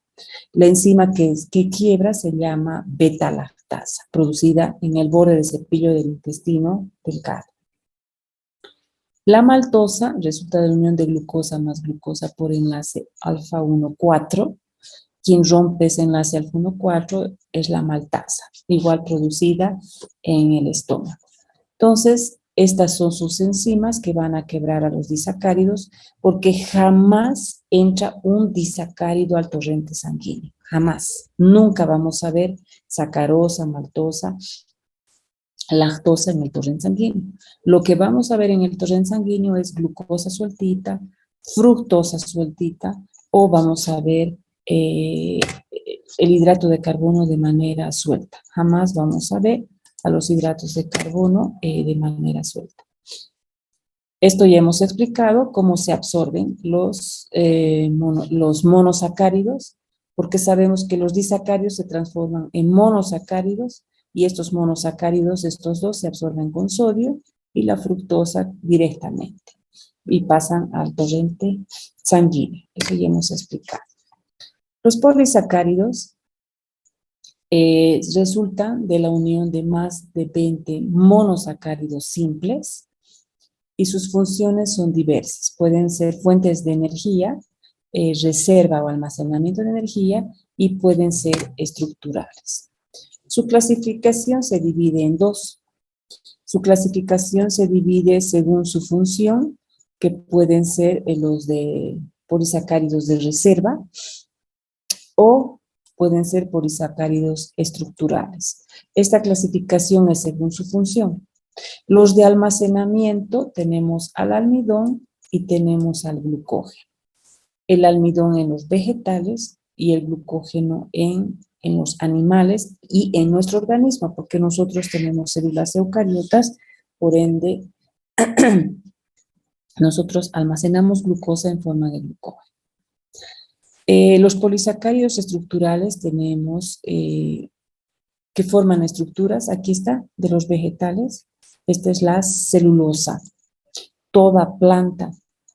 La enzima que quiebra se llama beta-lactasa, producida en el borde del cepillo del intestino delgado. La maltosa resulta de la unión de glucosa más glucosa por enlace alfa 1,4. Quien rompe ese enlace alfa 1,4 es la maltasa, igual producida en el estómago. Entonces, estas son sus enzimas que van a quebrar a los disacáridos porque jamás entra un disacárido al torrente sanguíneo. Jamás. Nunca vamos a ver sacarosa, maltosa, lactosa en el torrente sanguíneo. Lo que vamos a ver en el torrente sanguíneo es glucosa sueltita, fructosa sueltita, o vamos a ver el hidrato de carbono de manera suelta. Jamás vamos a ver a los hidratos de carbono de manera suelta. Esto ya hemos explicado cómo se absorben los monosacáridos, porque sabemos que los disacáridos se transforman en monosacáridos y estos monosacáridos, estos dos, se absorben con sodio y la fructosa directamente y pasan al torrente sanguíneo. Eso ya hemos explicado. Los polisacáridos resultan de la unión de más de 20 monosacáridos simples y sus funciones son diversas. Pueden ser fuentes de energía, reserva o almacenamiento de energía y pueden ser estructurales. Su clasificación se divide en dos. Su clasificación se divide según su función, que pueden ser los de polisacáridos de reserva o pueden ser polisacáridos estructurales. Esta clasificación es según su función. Los de almacenamiento tenemos al almidón y tenemos al glucógeno. El almidón en los vegetales y el glucógeno en los animales y en nuestro organismo, porque nosotros tenemos células eucariotas, por ende, nosotros almacenamos glucosa en forma de glucógeno. Los polisacáridos estructurales tenemos que forman estructuras, aquí está, de los vegetales. Esta es la celulosa. Toda planta,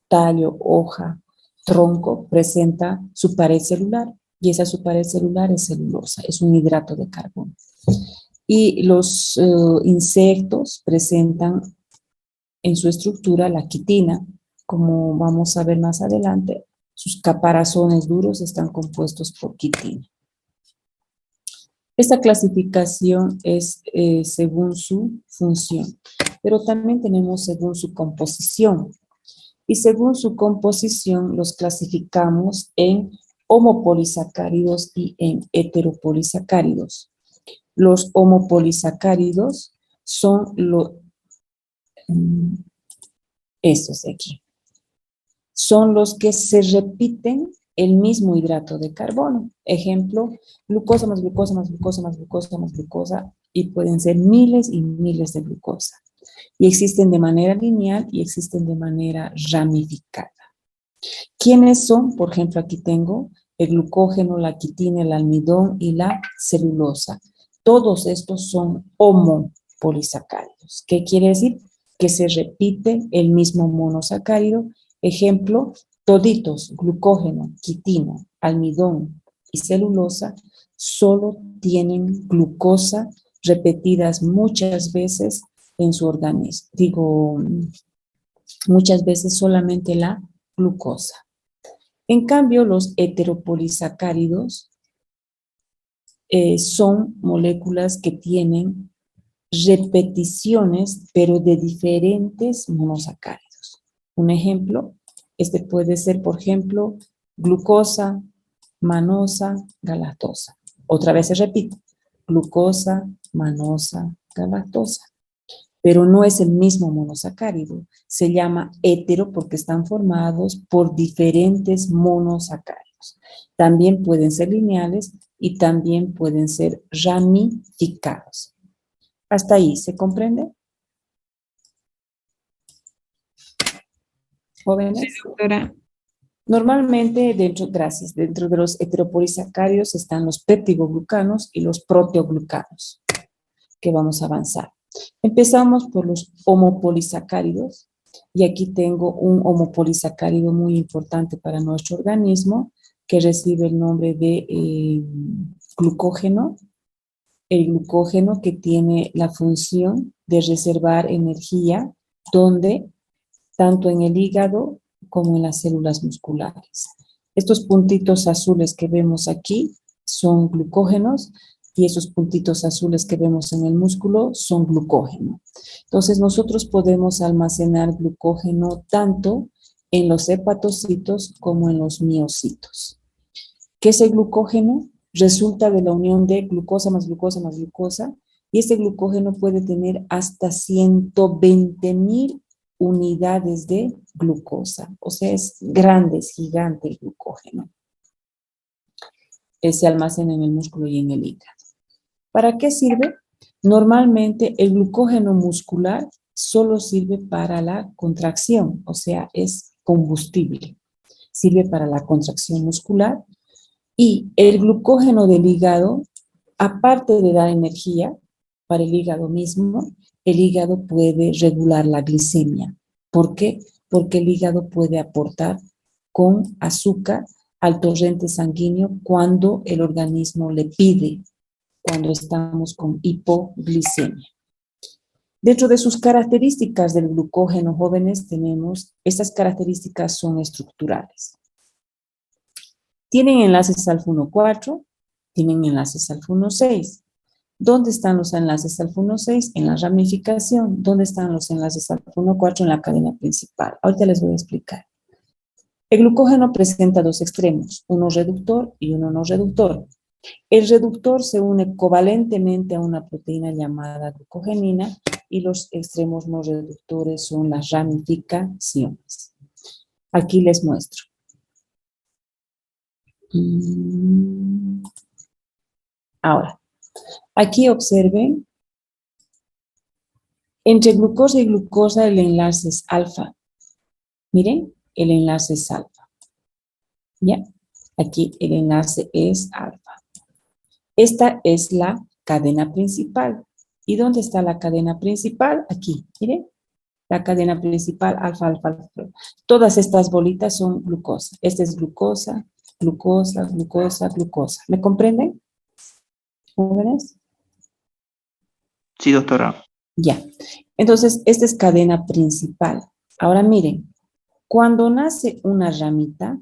tallo, hoja, tronco presenta su pared celular y esa su pared celular es celulosa, es un hidrato de carbono. Y los insectos presentan en su estructura la quitina, como vamos a ver más adelante, sus caparazones duros están compuestos por quitina. Esta clasificación es según su función, pero también tenemos según su composición. Y según su composición los clasificamos en homopolisacáridos y en heteropolisacáridos. Los homopolisacáridos son Estos de aquí. Son los que se repiten el mismo hidrato de carbono. Ejemplo, glucosa más glucosa más glucosa más glucosa más glucosa, y pueden ser miles y miles de glucosa. Y existen de manera lineal y existen de manera ramificada. ¿Quiénes son? Por ejemplo, aquí tengo el glucógeno, la quitina, el almidón y la celulosa. Todos estos son homopolisacáridos. ¿Qué quiere decir? Que se repite el mismo monosacárido. Ejemplo, toditos, glucógeno, quitina, almidón y celulosa, solo tienen glucosa repetidas muchas veces en su organismo. Digo, muchas veces solamente la glucosa. En cambio, los heteropolisacáridos son moléculas que tienen repeticiones, pero de diferentes monosacáridos. Un ejemplo, este puede ser, por ejemplo, glucosa, manosa, galactosa. Otra vez se repite, glucosa, manosa, galactosa. Pero no es el mismo monosacárido. Se llama hetero porque están formados por diferentes monosacáridos. También pueden ser lineales y también pueden ser ramificados. ¿Hasta ahí se comprende? ¿Jóvenes? Sí, doctora. Normalmente, dentro de los heteropolisacáridos están los peptidoglucanos y los proteoglucanos, que vamos a avanzar. Empezamos por los homopolisacáridos, y aquí tengo un homopolisacárido muy importante para nuestro organismo, que recibe el nombre de glucógeno. El glucógeno que tiene la función de reservar energía, donde tanto en el hígado como en las células musculares. Estos puntitos azules que vemos aquí son glucógenos, y esos puntitos azules que vemos en el músculo son glucógeno. Entonces, nosotros podemos almacenar glucógeno tanto en los hepatocitos como en los miocitos. ¿Qué es el glucógeno? Resulta de la unión de glucosa más glucosa más glucosa, y este glucógeno puede tener hasta 120,000 unidades de glucosa. O sea, es grande, es gigante el glucógeno. Se almacena en el músculo y en el hígado. ¿Para qué sirve? Normalmente el glucógeno muscular solo sirve para la contracción, o sea, es combustible. Sirve para la contracción muscular, y el glucógeno del hígado, aparte de dar energía para el hígado mismo, el hígado puede regular la glicemia. ¿Por qué? Porque el hígado puede aportar con azúcar al torrente sanguíneo cuando el organismo le pide, cuando estamos con hipoglicemia. Dentro de sus características del glucógeno, jóvenes, tenemos, estas características son estructurales. Tienen enlaces alfa 1,4, tienen enlaces alfa 1,6. ¿Dónde están los enlaces alfa 1,6? En la ramificación. ¿Dónde están los enlaces alfa 1,4? En la cadena principal. Ahorita les voy a explicar. El glucógeno presenta dos extremos, uno reductor y uno no reductor. El reductor se une covalentemente a una proteína llamada glucogenina, y los extremos no reductores son las ramificaciones. Aquí les muestro. Ahora, aquí observen, entre glucosa y glucosa el enlace es alfa. Miren, el enlace es alfa. ¿Ya? Aquí el enlace es alfa. Esta es la cadena principal. ¿Y dónde está la cadena principal? Aquí, miren. La cadena principal, alfa, alfa, alfa. Todas estas bolitas son glucosa. Esta es glucosa, glucosa, glucosa, glucosa. ¿Me comprenden? ¿Jóvenes? Sí, doctora. Ya. Entonces, esta es cadena principal. Ahora miren, cuando nace una ramita,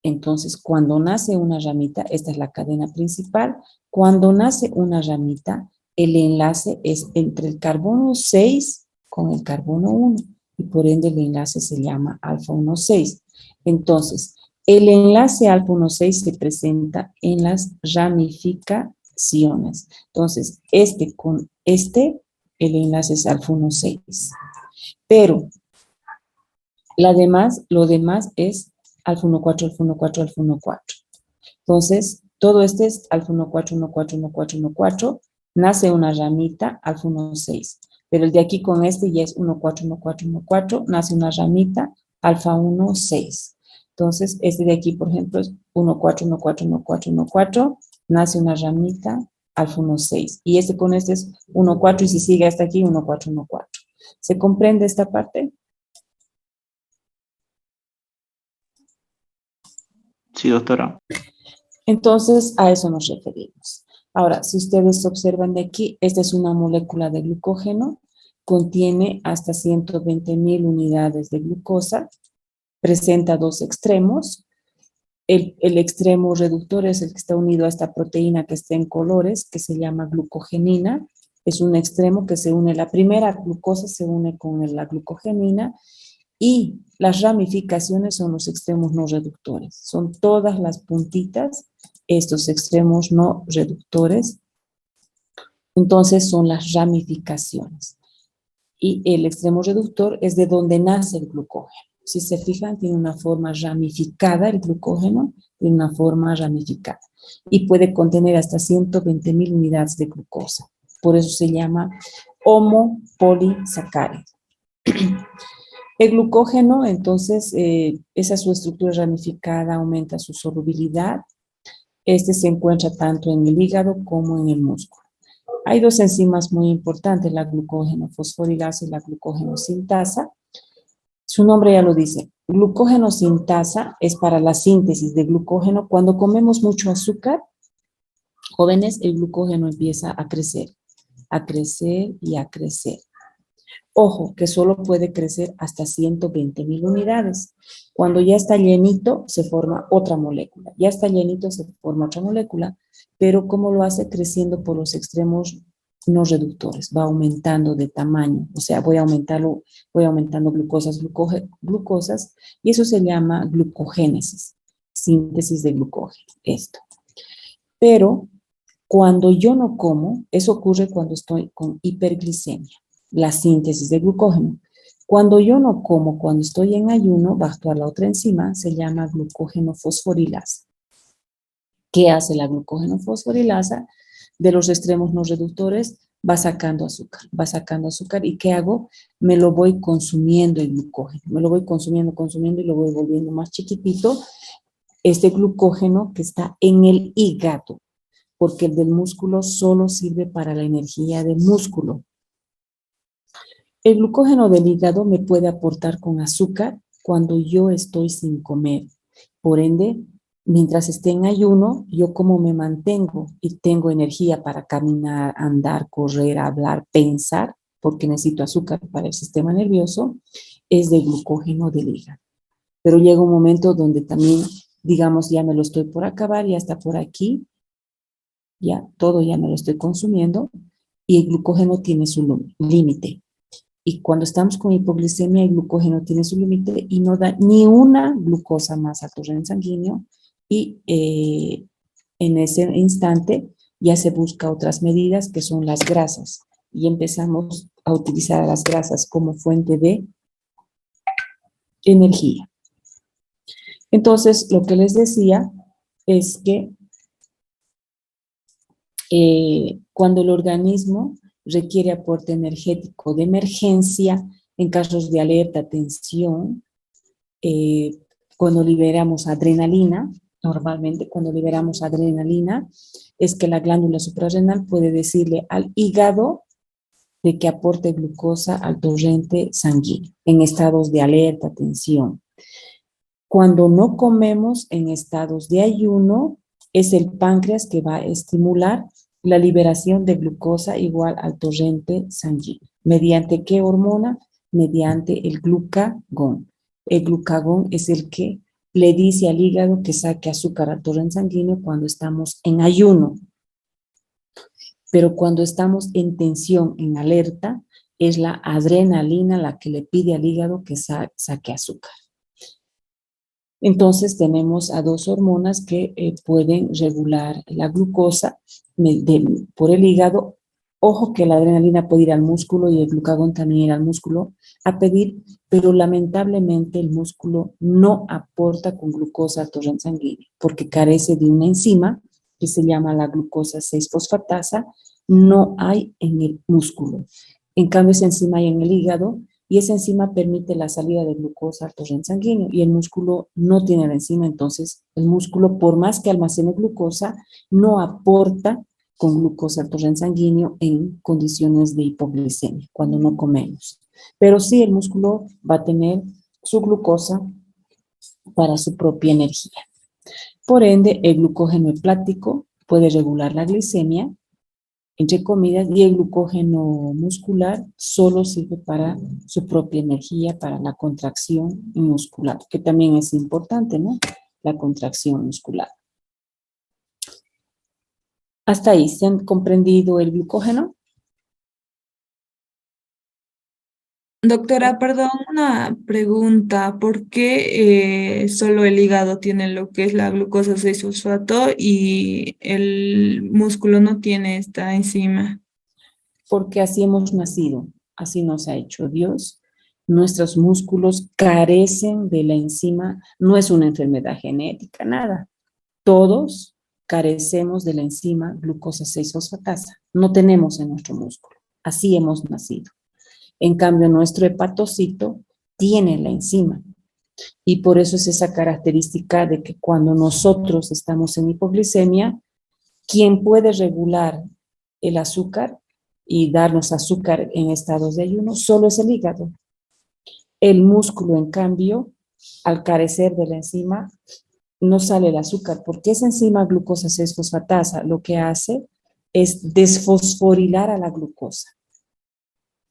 entonces cuando nace una ramita, esta es la cadena principal. Cuando nace una ramita, el enlace es entre el carbono 6 con el carbono 1, y por ende el enlace se llama alfa 1,6. Entonces, el enlace alfa 1,6 se presenta en las ramificaciones. Entonces, este con este, el enlace es alfa 1,6. Pero lo demás es alfa 1,4, alfa 1,4, alfa 1,4. Entonces, todo este es alfa 1,4, 1,4, 1,4, 1,4. Nace una ramita alfa 1,6. Pero el de aquí con este ya es 1,4, 1,4, 1,4. Nace una ramita alfa 1,6. Entonces, este de aquí, por ejemplo, es 1,4, 1,4, 1,4, 1,4. Nace una ramita alfa 1,6. Y este con este es 1,4 y si sigue hasta aquí, 1,4, 1,4. ¿Se comprende esta parte? Sí, doctora. Entonces, a eso nos referimos. Ahora, si ustedes observan de aquí, esta es una molécula de glucógeno, contiene hasta 120,000 unidades de glucosa, presenta dos extremos. El extremo reductor es el que está unido a esta proteína que está en colores, que se llama glucogenina. Es un extremo que se une, la primera glucosa se une con la glucogenina y las ramificaciones son los extremos no reductores. Son todas las puntitas, estos extremos no reductores. Entonces son las ramificaciones. Y el extremo reductor es de donde nace el glucógeno. Si se fijan, tiene una forma ramificada, el glucógeno tiene una forma ramificada. Y puede contener hasta 120,000 unidades de glucosa. Por eso se llama homopolisacárido. El glucógeno, entonces, esa es su estructura ramificada, aumenta su solubilidad. Este se encuentra tanto en el hígado como en el músculo. Hay dos enzimas muy importantes, la glucógeno fosforilasa y la glucógeno sintasa. Su nombre ya lo dice. Glucógeno sintasa es para la síntesis de glucógeno. Cuando comemos mucho azúcar, jóvenes, el glucógeno empieza a crecer y a crecer. Ojo, que solo puede crecer hasta 120,000 unidades. Cuando ya está llenito, se forma otra molécula. Ya está llenito, se forma otra molécula, pero ¿cómo lo hace? Creciendo por los extremos no reductores. Va aumentando de tamaño. O sea, voy aumentando glucosas, glucosas, y eso se llama glucogénesis, síntesis de glucógeno, esto. Pero cuando yo no como, eso ocurre cuando estoy con hiperglicemia, la síntesis de glucógeno. Cuando yo no como, cuando estoy en ayuno, va a actuar la otra enzima, se llama glucógeno fosforilasa. ¿Qué hace la glucógeno fosforilasa? De los extremos no reductores va sacando azúcar. ¿Y qué hago? Me lo voy consumiendo el glucógeno, me lo voy consumiendo y lo voy volviendo más chiquitito. Este glucógeno que está en el hígado, porque el del músculo solo sirve para la energía del músculo. El glucógeno del hígado me puede aportar con azúcar cuando yo estoy sin comer. Por ende, mientras esté en ayuno, yo como me mantengo y tengo energía para caminar, andar, correr, hablar, pensar, porque necesito azúcar para el sistema nervioso, es de glucógeno del hígado. Pero llega un momento donde también, digamos, ya me lo estoy por acabar, ya está por aquí, ya todo ya me lo estoy consumiendo y el glucógeno tiene su límite. Y cuando estamos con hipoglicemia, el glucógeno tiene su límite y no da ni una glucosa más al torrente sanguíneo y en ese instante ya se busca otras medidas que son las grasas y empezamos a utilizar las grasas como fuente de energía. Entonces, lo que les decía es que cuando el organismo requiere aporte energético de emergencia, en casos de alerta, tensión, cuando liberamos adrenalina, normalmente cuando liberamos adrenalina, es que la glándula suprarrenal puede decirle al hígado de que aporte glucosa al torrente sanguíneo en estados de alerta, tensión. Cuando no comemos en estados de ayuno, es el páncreas que va a estimular la liberación de glucosa igual al torrente sanguíneo. ¿Mediante qué hormona? Mediante el glucagón. El glucagón es el que le dice al hígado que saque azúcar al torrente sanguíneo cuando estamos en ayuno. Pero cuando estamos en tensión, en alerta, es la adrenalina la que le pide al hígado que saque azúcar. Entonces tenemos a dos hormonas que pueden regular la glucosa por el hígado Ojo que la adrenalina puede ir al músculo y el glucagón también ir al músculo a pedir, pero lamentablemente el músculo no aporta con glucosa al torrente sanguíneo porque carece de una enzima que se llama la glucosa 6-fosfatasa, no hay en el músculo. En cambio, esa enzima hay en el hígado y esa enzima permite la salida de glucosa al torrente sanguíneo y el músculo no tiene la enzima, entonces el músculo, por más que almacene glucosa, no aporta con glucosa al torrente sanguíneo en condiciones de hipoglicemia, cuando no comemos. Pero sí, el músculo va a tener su glucosa para su propia energía. Por ende, el glucógeno hepático puede regular la glicemia, entre comidas, y el glucógeno muscular solo sirve para su propia energía, para la contracción muscular, que también es importante, ¿no? La contracción muscular. Hasta ahí, ¿se han comprendido el glucógeno? Doctora, perdón, una pregunta. ¿Por qué solo el hígado tiene lo que es la glucosa 6-fosfato y el músculo no tiene esta enzima? Porque así hemos nacido, así nos ha hecho Dios. Nuestros músculos carecen de la enzima, no es una enfermedad genética, nada. Todos carecemos de la enzima glucosa 6-fosfatasa. No tenemos en nuestro músculo, así hemos nacido. En cambio, nuestro hepatocito tiene la enzima. Y por eso es esa característica de que cuando nosotros estamos en hipoglicemia, quien puede regular el azúcar y darnos azúcar en estados de ayuno solo es el hígado. El músculo, en cambio, al carecer de la enzima, no sale el azúcar, porque esa enzima glucosa 6-fosfatasa lo que hace es desfosforilar a la glucosa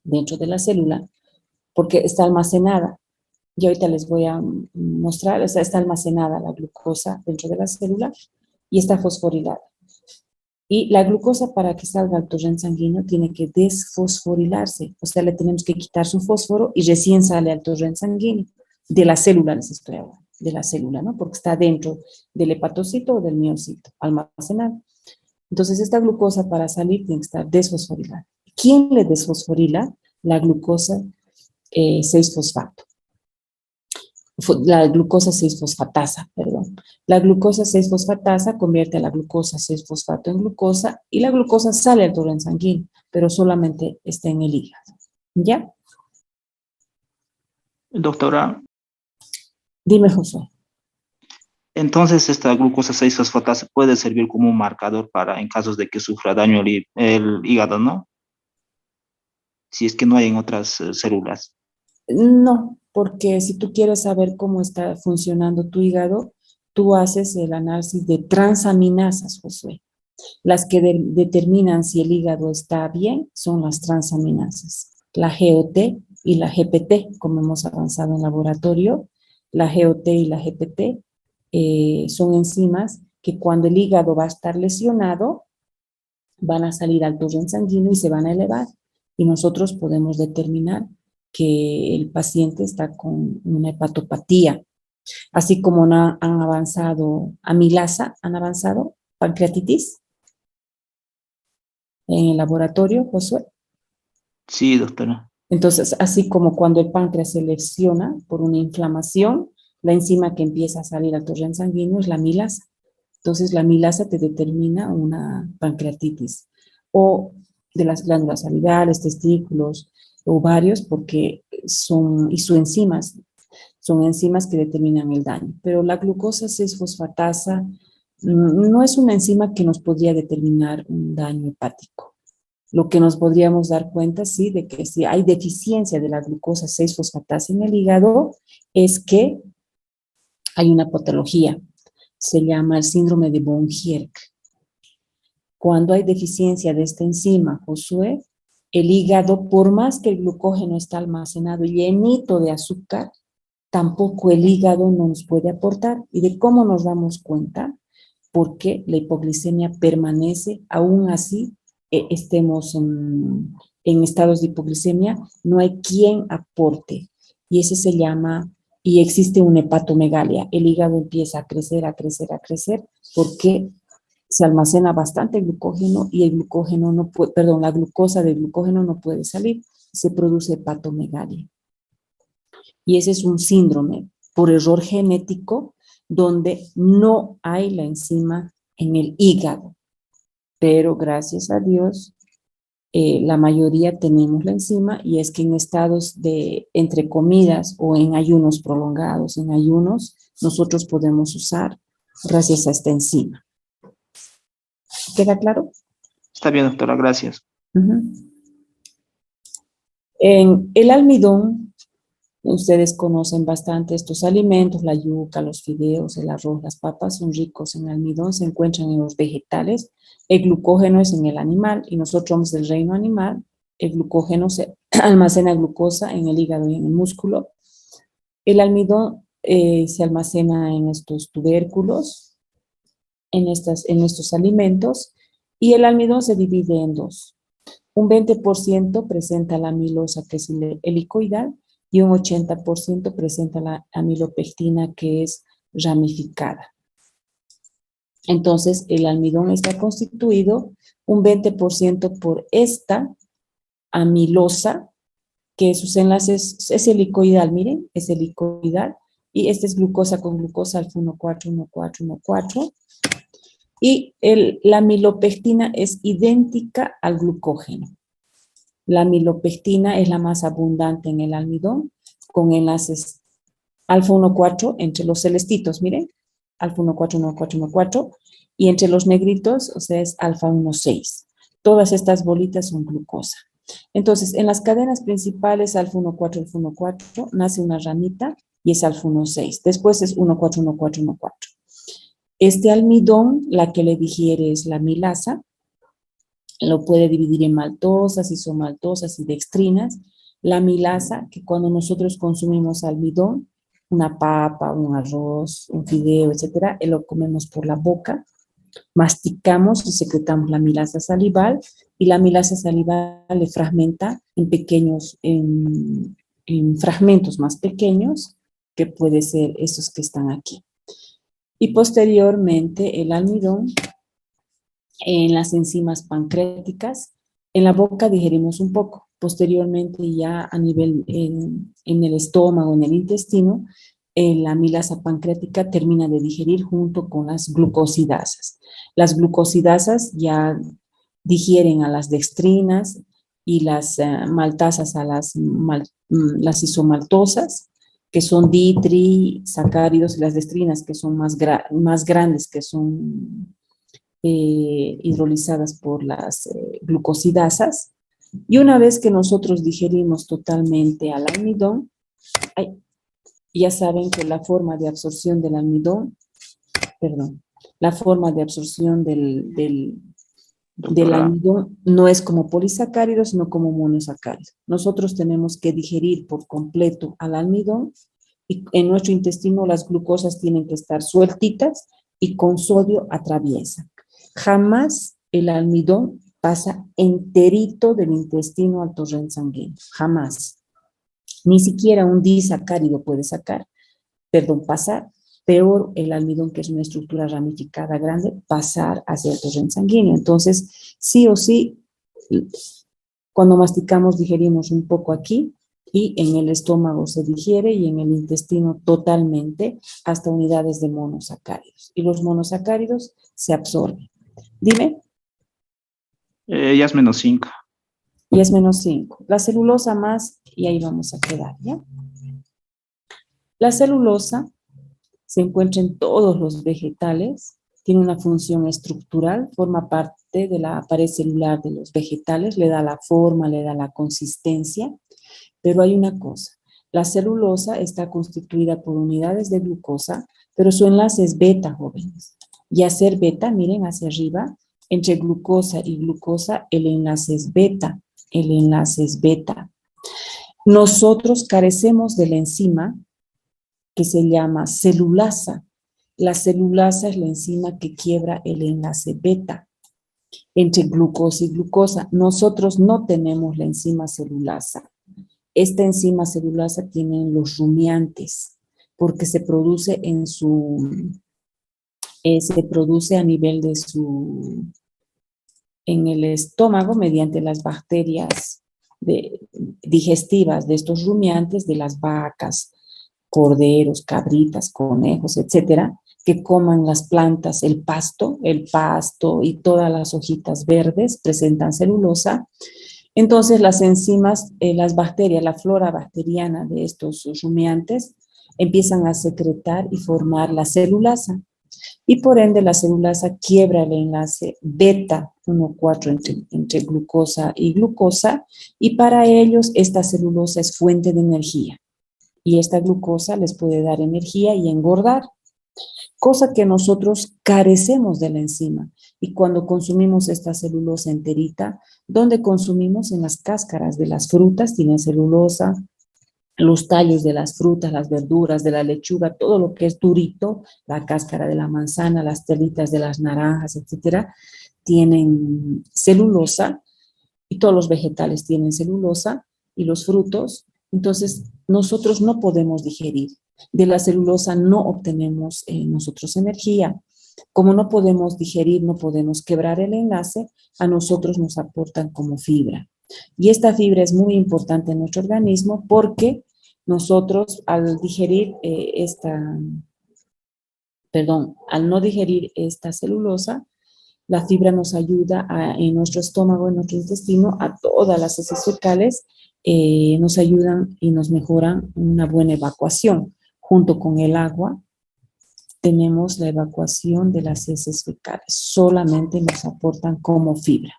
dentro de la célula, porque está almacenada. Y ahorita les voy a mostrar, o sea, está almacenada la glucosa dentro de la célula y está fosforilada. Y la glucosa, para que salga al torrente sanguíneo, tiene que desfosforilarse. O sea, le tenemos que quitar su fósforo y recién sale al torrente sanguíneo. De la célula les estoy hablando, de la célula, ¿no? Porque está dentro del hepatocito o del miocito, almacenado. Entonces, esta glucosa para salir tiene que estar desfosforilada. ¿Quién le desfosforila? La glucosa 6-fosfato. La glucosa 6-fosfatasa, perdón. La glucosa 6-fosfatasa convierte a la glucosa 6-fosfato en glucosa y la glucosa sale al torrente sanguíneo, pero solamente está en el hígado. ¿Ya? Doctora, Dime, Josué. entonces esta glucosa 6-fosfatasa puede servir como un marcador para en casos de que sufra daño el hígado, ¿no? Si es que no hay en otras células. No, porque si tú quieres saber cómo está funcionando tu hígado, tú haces el análisis de transaminasas, Josué. Las que determinan si el hígado está bien son las transaminasas, la GOT y la GPT, como hemos avanzado en laboratorio. La GOT y la GPT son enzimas que cuando el hígado va a estar lesionado, van a salir al torrente sanguíneo y se van a elevar. Y nosotros podemos determinar que el paciente está con una hepatopatía, así como han avanzado amilasa, han avanzado pancreatitis en el laboratorio, Josué. Sí, doctora. Entonces, así como cuando el páncreas se lesiona por una inflamación, la enzima que empieza a salir al torrente sanguíneo es la amilasa. Entonces, la amilasa te determina una pancreatitis o de las glándulas salivales, testículos, ovarios, porque son, y sus enzimas, son enzimas que determinan el daño. Pero la glucosa 6-fosfatasa no es una enzima que nos podría determinar un daño hepático. Lo que nos podríamos dar cuenta, sí, de que si hay deficiencia de la glucosa 6-fosfatasa en el hígado, es que hay una patología, se llama el síndrome de von Gierk. Cuando hay deficiencia de esta enzima, Josué, el hígado, por más que el glucógeno está almacenado llenito de azúcar, tampoco el hígado nos puede aportar. ¿Y de cómo nos damos cuenta? Porque la hipoglicemia permanece, aún así estemos en estados de hipoglicemia, no hay quien aporte. Y ese se llama, y existe una hepatomegalia. El hígado empieza a crecer, a crecer, a crecer, porque se almacena bastante glucógeno y el glucógeno no puede, perdón, la glucosa del glucógeno no puede salir, se produce hepatomegalia. Y ese es un síndrome por error genético donde no hay la enzima en el hígado. Pero gracias a Dios, la mayoría tenemos la enzima y es que en estados de entre comidas o en ayunos prolongados, en ayunos, nosotros podemos usar gracias a esta enzima. ¿Queda claro? Está bien, doctora, gracias. En el almidón, ustedes conocen bastante estos alimentos, la yuca, los fideos, el arroz, las papas son ricos en almidón, se encuentran en los vegetales, el glucógeno es en el animal y nosotros somos del reino animal, el glucógeno se almacena glucosa en el hígado y en el músculo. El almidón se almacena en estos tubérculos, en estos alimentos, y el almidón se divide en dos. Un 20% presenta la amilosa, que es el helicoidal, y un 80% presenta la amilopectina, que es ramificada. Entonces, el almidón está constituido un 20% por esta amilosa, que sus enlaces es helicoidal, miren, es helicoidal, y este es glucosa con glucosa, alfa 1,4, 1,4, 1,4. Y la amilopectina es idéntica al glucógeno. La amilopectina es la más abundante en el almidón, con enlaces alfa 1,4 entre los celestitos, miren, alfa 1,4, 1,4, 1,4, y entre los negritos, o sea, es alfa 1,6. Todas estas bolitas son glucosa. Entonces, en las cadenas principales, alfa 1,4, alfa 1,4, nace una ramita y es alfa 1,6. Después es 1,4, 1,4, 1,4. Este almidón, la que le digiere es la amilasa, lo puede dividir en maltosas, isomaltosas y dextrinas. La amilasa, que cuando nosotros consumimos almidón, una papa, un arroz, un fideo, etcétera, lo comemos por la boca, masticamos y secretamos la amilasa salival, y la amilasa salival le fragmenta en pequeños, en fragmentos más pequeños, que puede ser esos que están aquí. Y posteriormente el almidón en las enzimas pancreáticas, en la boca digerimos un poco, posteriormente ya a nivel en el estómago, en el intestino, la amilasa pancreática termina de digerir junto con las glucosidasas. Las glucosidasas ya digieren a las dextrinas y las maltasas a las isomaltosas, que son ditrisacáridos, y las dextrinas, que son más grandes, que son hidrolizadas por las glucosidasas. Y una vez que nosotros digerimos totalmente al almidón, ya saben que la forma de absorción del almidón, la forma de absorción del almidón no es como polisacárido, sino como monosacárido. Nosotros tenemos que digerir por completo al almidón y en nuestro intestino las glucosas tienen que estar sueltitas y con sodio atraviesan. Jamás el almidón pasa enterito del intestino al torrente sanguíneo, jamás. Ni siquiera un disacárido puede pasar. Peor el almidón, que es una estructura ramificada grande, pasar hacia el torrente sanguíneo. Entonces, sí o sí, cuando masticamos digerimos un poco aquí, y en el estómago se digiere y en el intestino totalmente hasta unidades de monosacáridos. Y los monosacáridos se absorben. Dime. Ya es -5. Y es -5. La celulosa más, y ahí vamos a quedar, ¿ya? La celulosa se encuentra en todos los vegetales, tiene una función estructural, forma parte de la pared celular de los vegetales, le da la forma, le da la consistencia, pero hay una cosa, la celulosa está constituida por unidades de glucosa, pero su enlace es beta, jóvenes. Y al ser beta, miren hacia arriba, entre glucosa y glucosa, el enlace es beta, Nosotros carecemos de la enzima que se llama celulasa. La celulasa es la enzima que quiebra el enlace beta entre glucosa y glucosa. Nosotros no tenemos la enzima celulasa. Esta enzima celulasa tienen los rumiantes, porque se produce en se produce a nivel de en el estómago mediante las bacterias digestivas de estos rumiantes, de las vacas, corderos, cabritas, conejos, etcétera, que coman las plantas, el pasto y todas las hojitas verdes presentan celulosa. Entonces las enzimas, las bacterias, la flora bacteriana de estos rumiantes empiezan a secretar y formar la celulasa. Y por ende la celulasa quiebra el enlace beta 1,4 entre glucosa y glucosa, y para ellos esta celulosa es fuente de energía. Y esta glucosa les puede dar energía y engordar, cosa que nosotros carecemos de la enzima. Y cuando consumimos esta celulosa enterita, ¿dónde consumimos? En las cáscaras de las frutas tienen celulosa, los tallos de las frutas, las verduras, de la lechuga, todo lo que es durito, la cáscara de la manzana, las telitas de las naranjas, etcétera, tienen celulosa, y todos los vegetales tienen celulosa, y los frutos. Entonces, nosotros no podemos digerir. De la celulosa no obtenemos nosotros energía. Como no podemos digerir, no podemos quebrar el enlace, a nosotros nos aportan como fibra. Y esta fibra es muy importante en nuestro organismo porque nosotros al digerir al no digerir esta celulosa, la fibra nos ayuda en nuestro estómago, en nuestro intestino, a todas las heces fecales, nos ayudan y nos mejoran una buena evacuación. Junto con el agua, tenemos la evacuación de las heces fecales. Solamente nos aportan como fibra.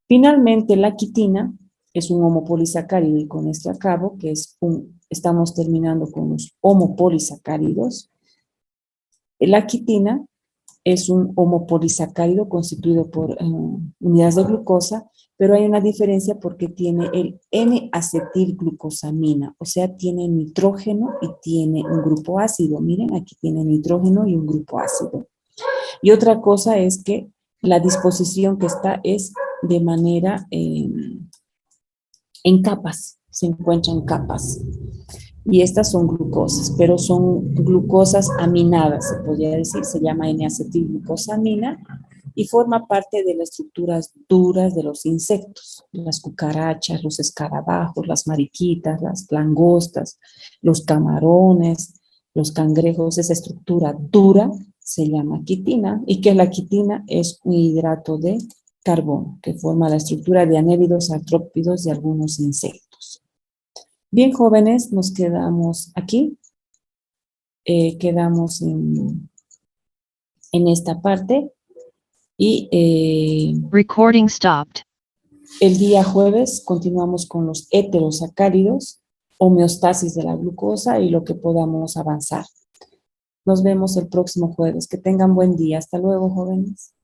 Finalmente, la quitina es un homopolisacárido, y con esto acabo, que estamos terminando con los homopolisacáridos. La quitina es un homopolisacárido constituido por unidades de glucosa, pero hay una diferencia porque tiene el N-acetilglucosamina, o sea, tiene nitrógeno y tiene un grupo ácido. Miren, aquí tiene nitrógeno y un grupo ácido. Y otra cosa es que la disposición que está es de manera en capas, se encuentra en capas. Y estas son glucosas, pero son glucosas aminadas, se podría decir, se llama N-acetilglucosamina y forma parte de las estructuras duras de los insectos, las cucarachas, los escarabajos, las mariquitas, las langostas, los camarones, los cangrejos. Esa estructura dura se llama quitina. ¿Y qué es la quitina? Es un hidrato de carbono que forma la estructura de anélidos, artrópidos de algunos insectos. Bien, jóvenes, nos quedamos aquí. Quedamos en esta parte. Y Recording stopped. El día jueves continuamos con los heterosacáridos, homeostasis de la glucosa y lo que podamos avanzar. Nos vemos el próximo jueves. Que tengan buen día. Hasta luego, jóvenes.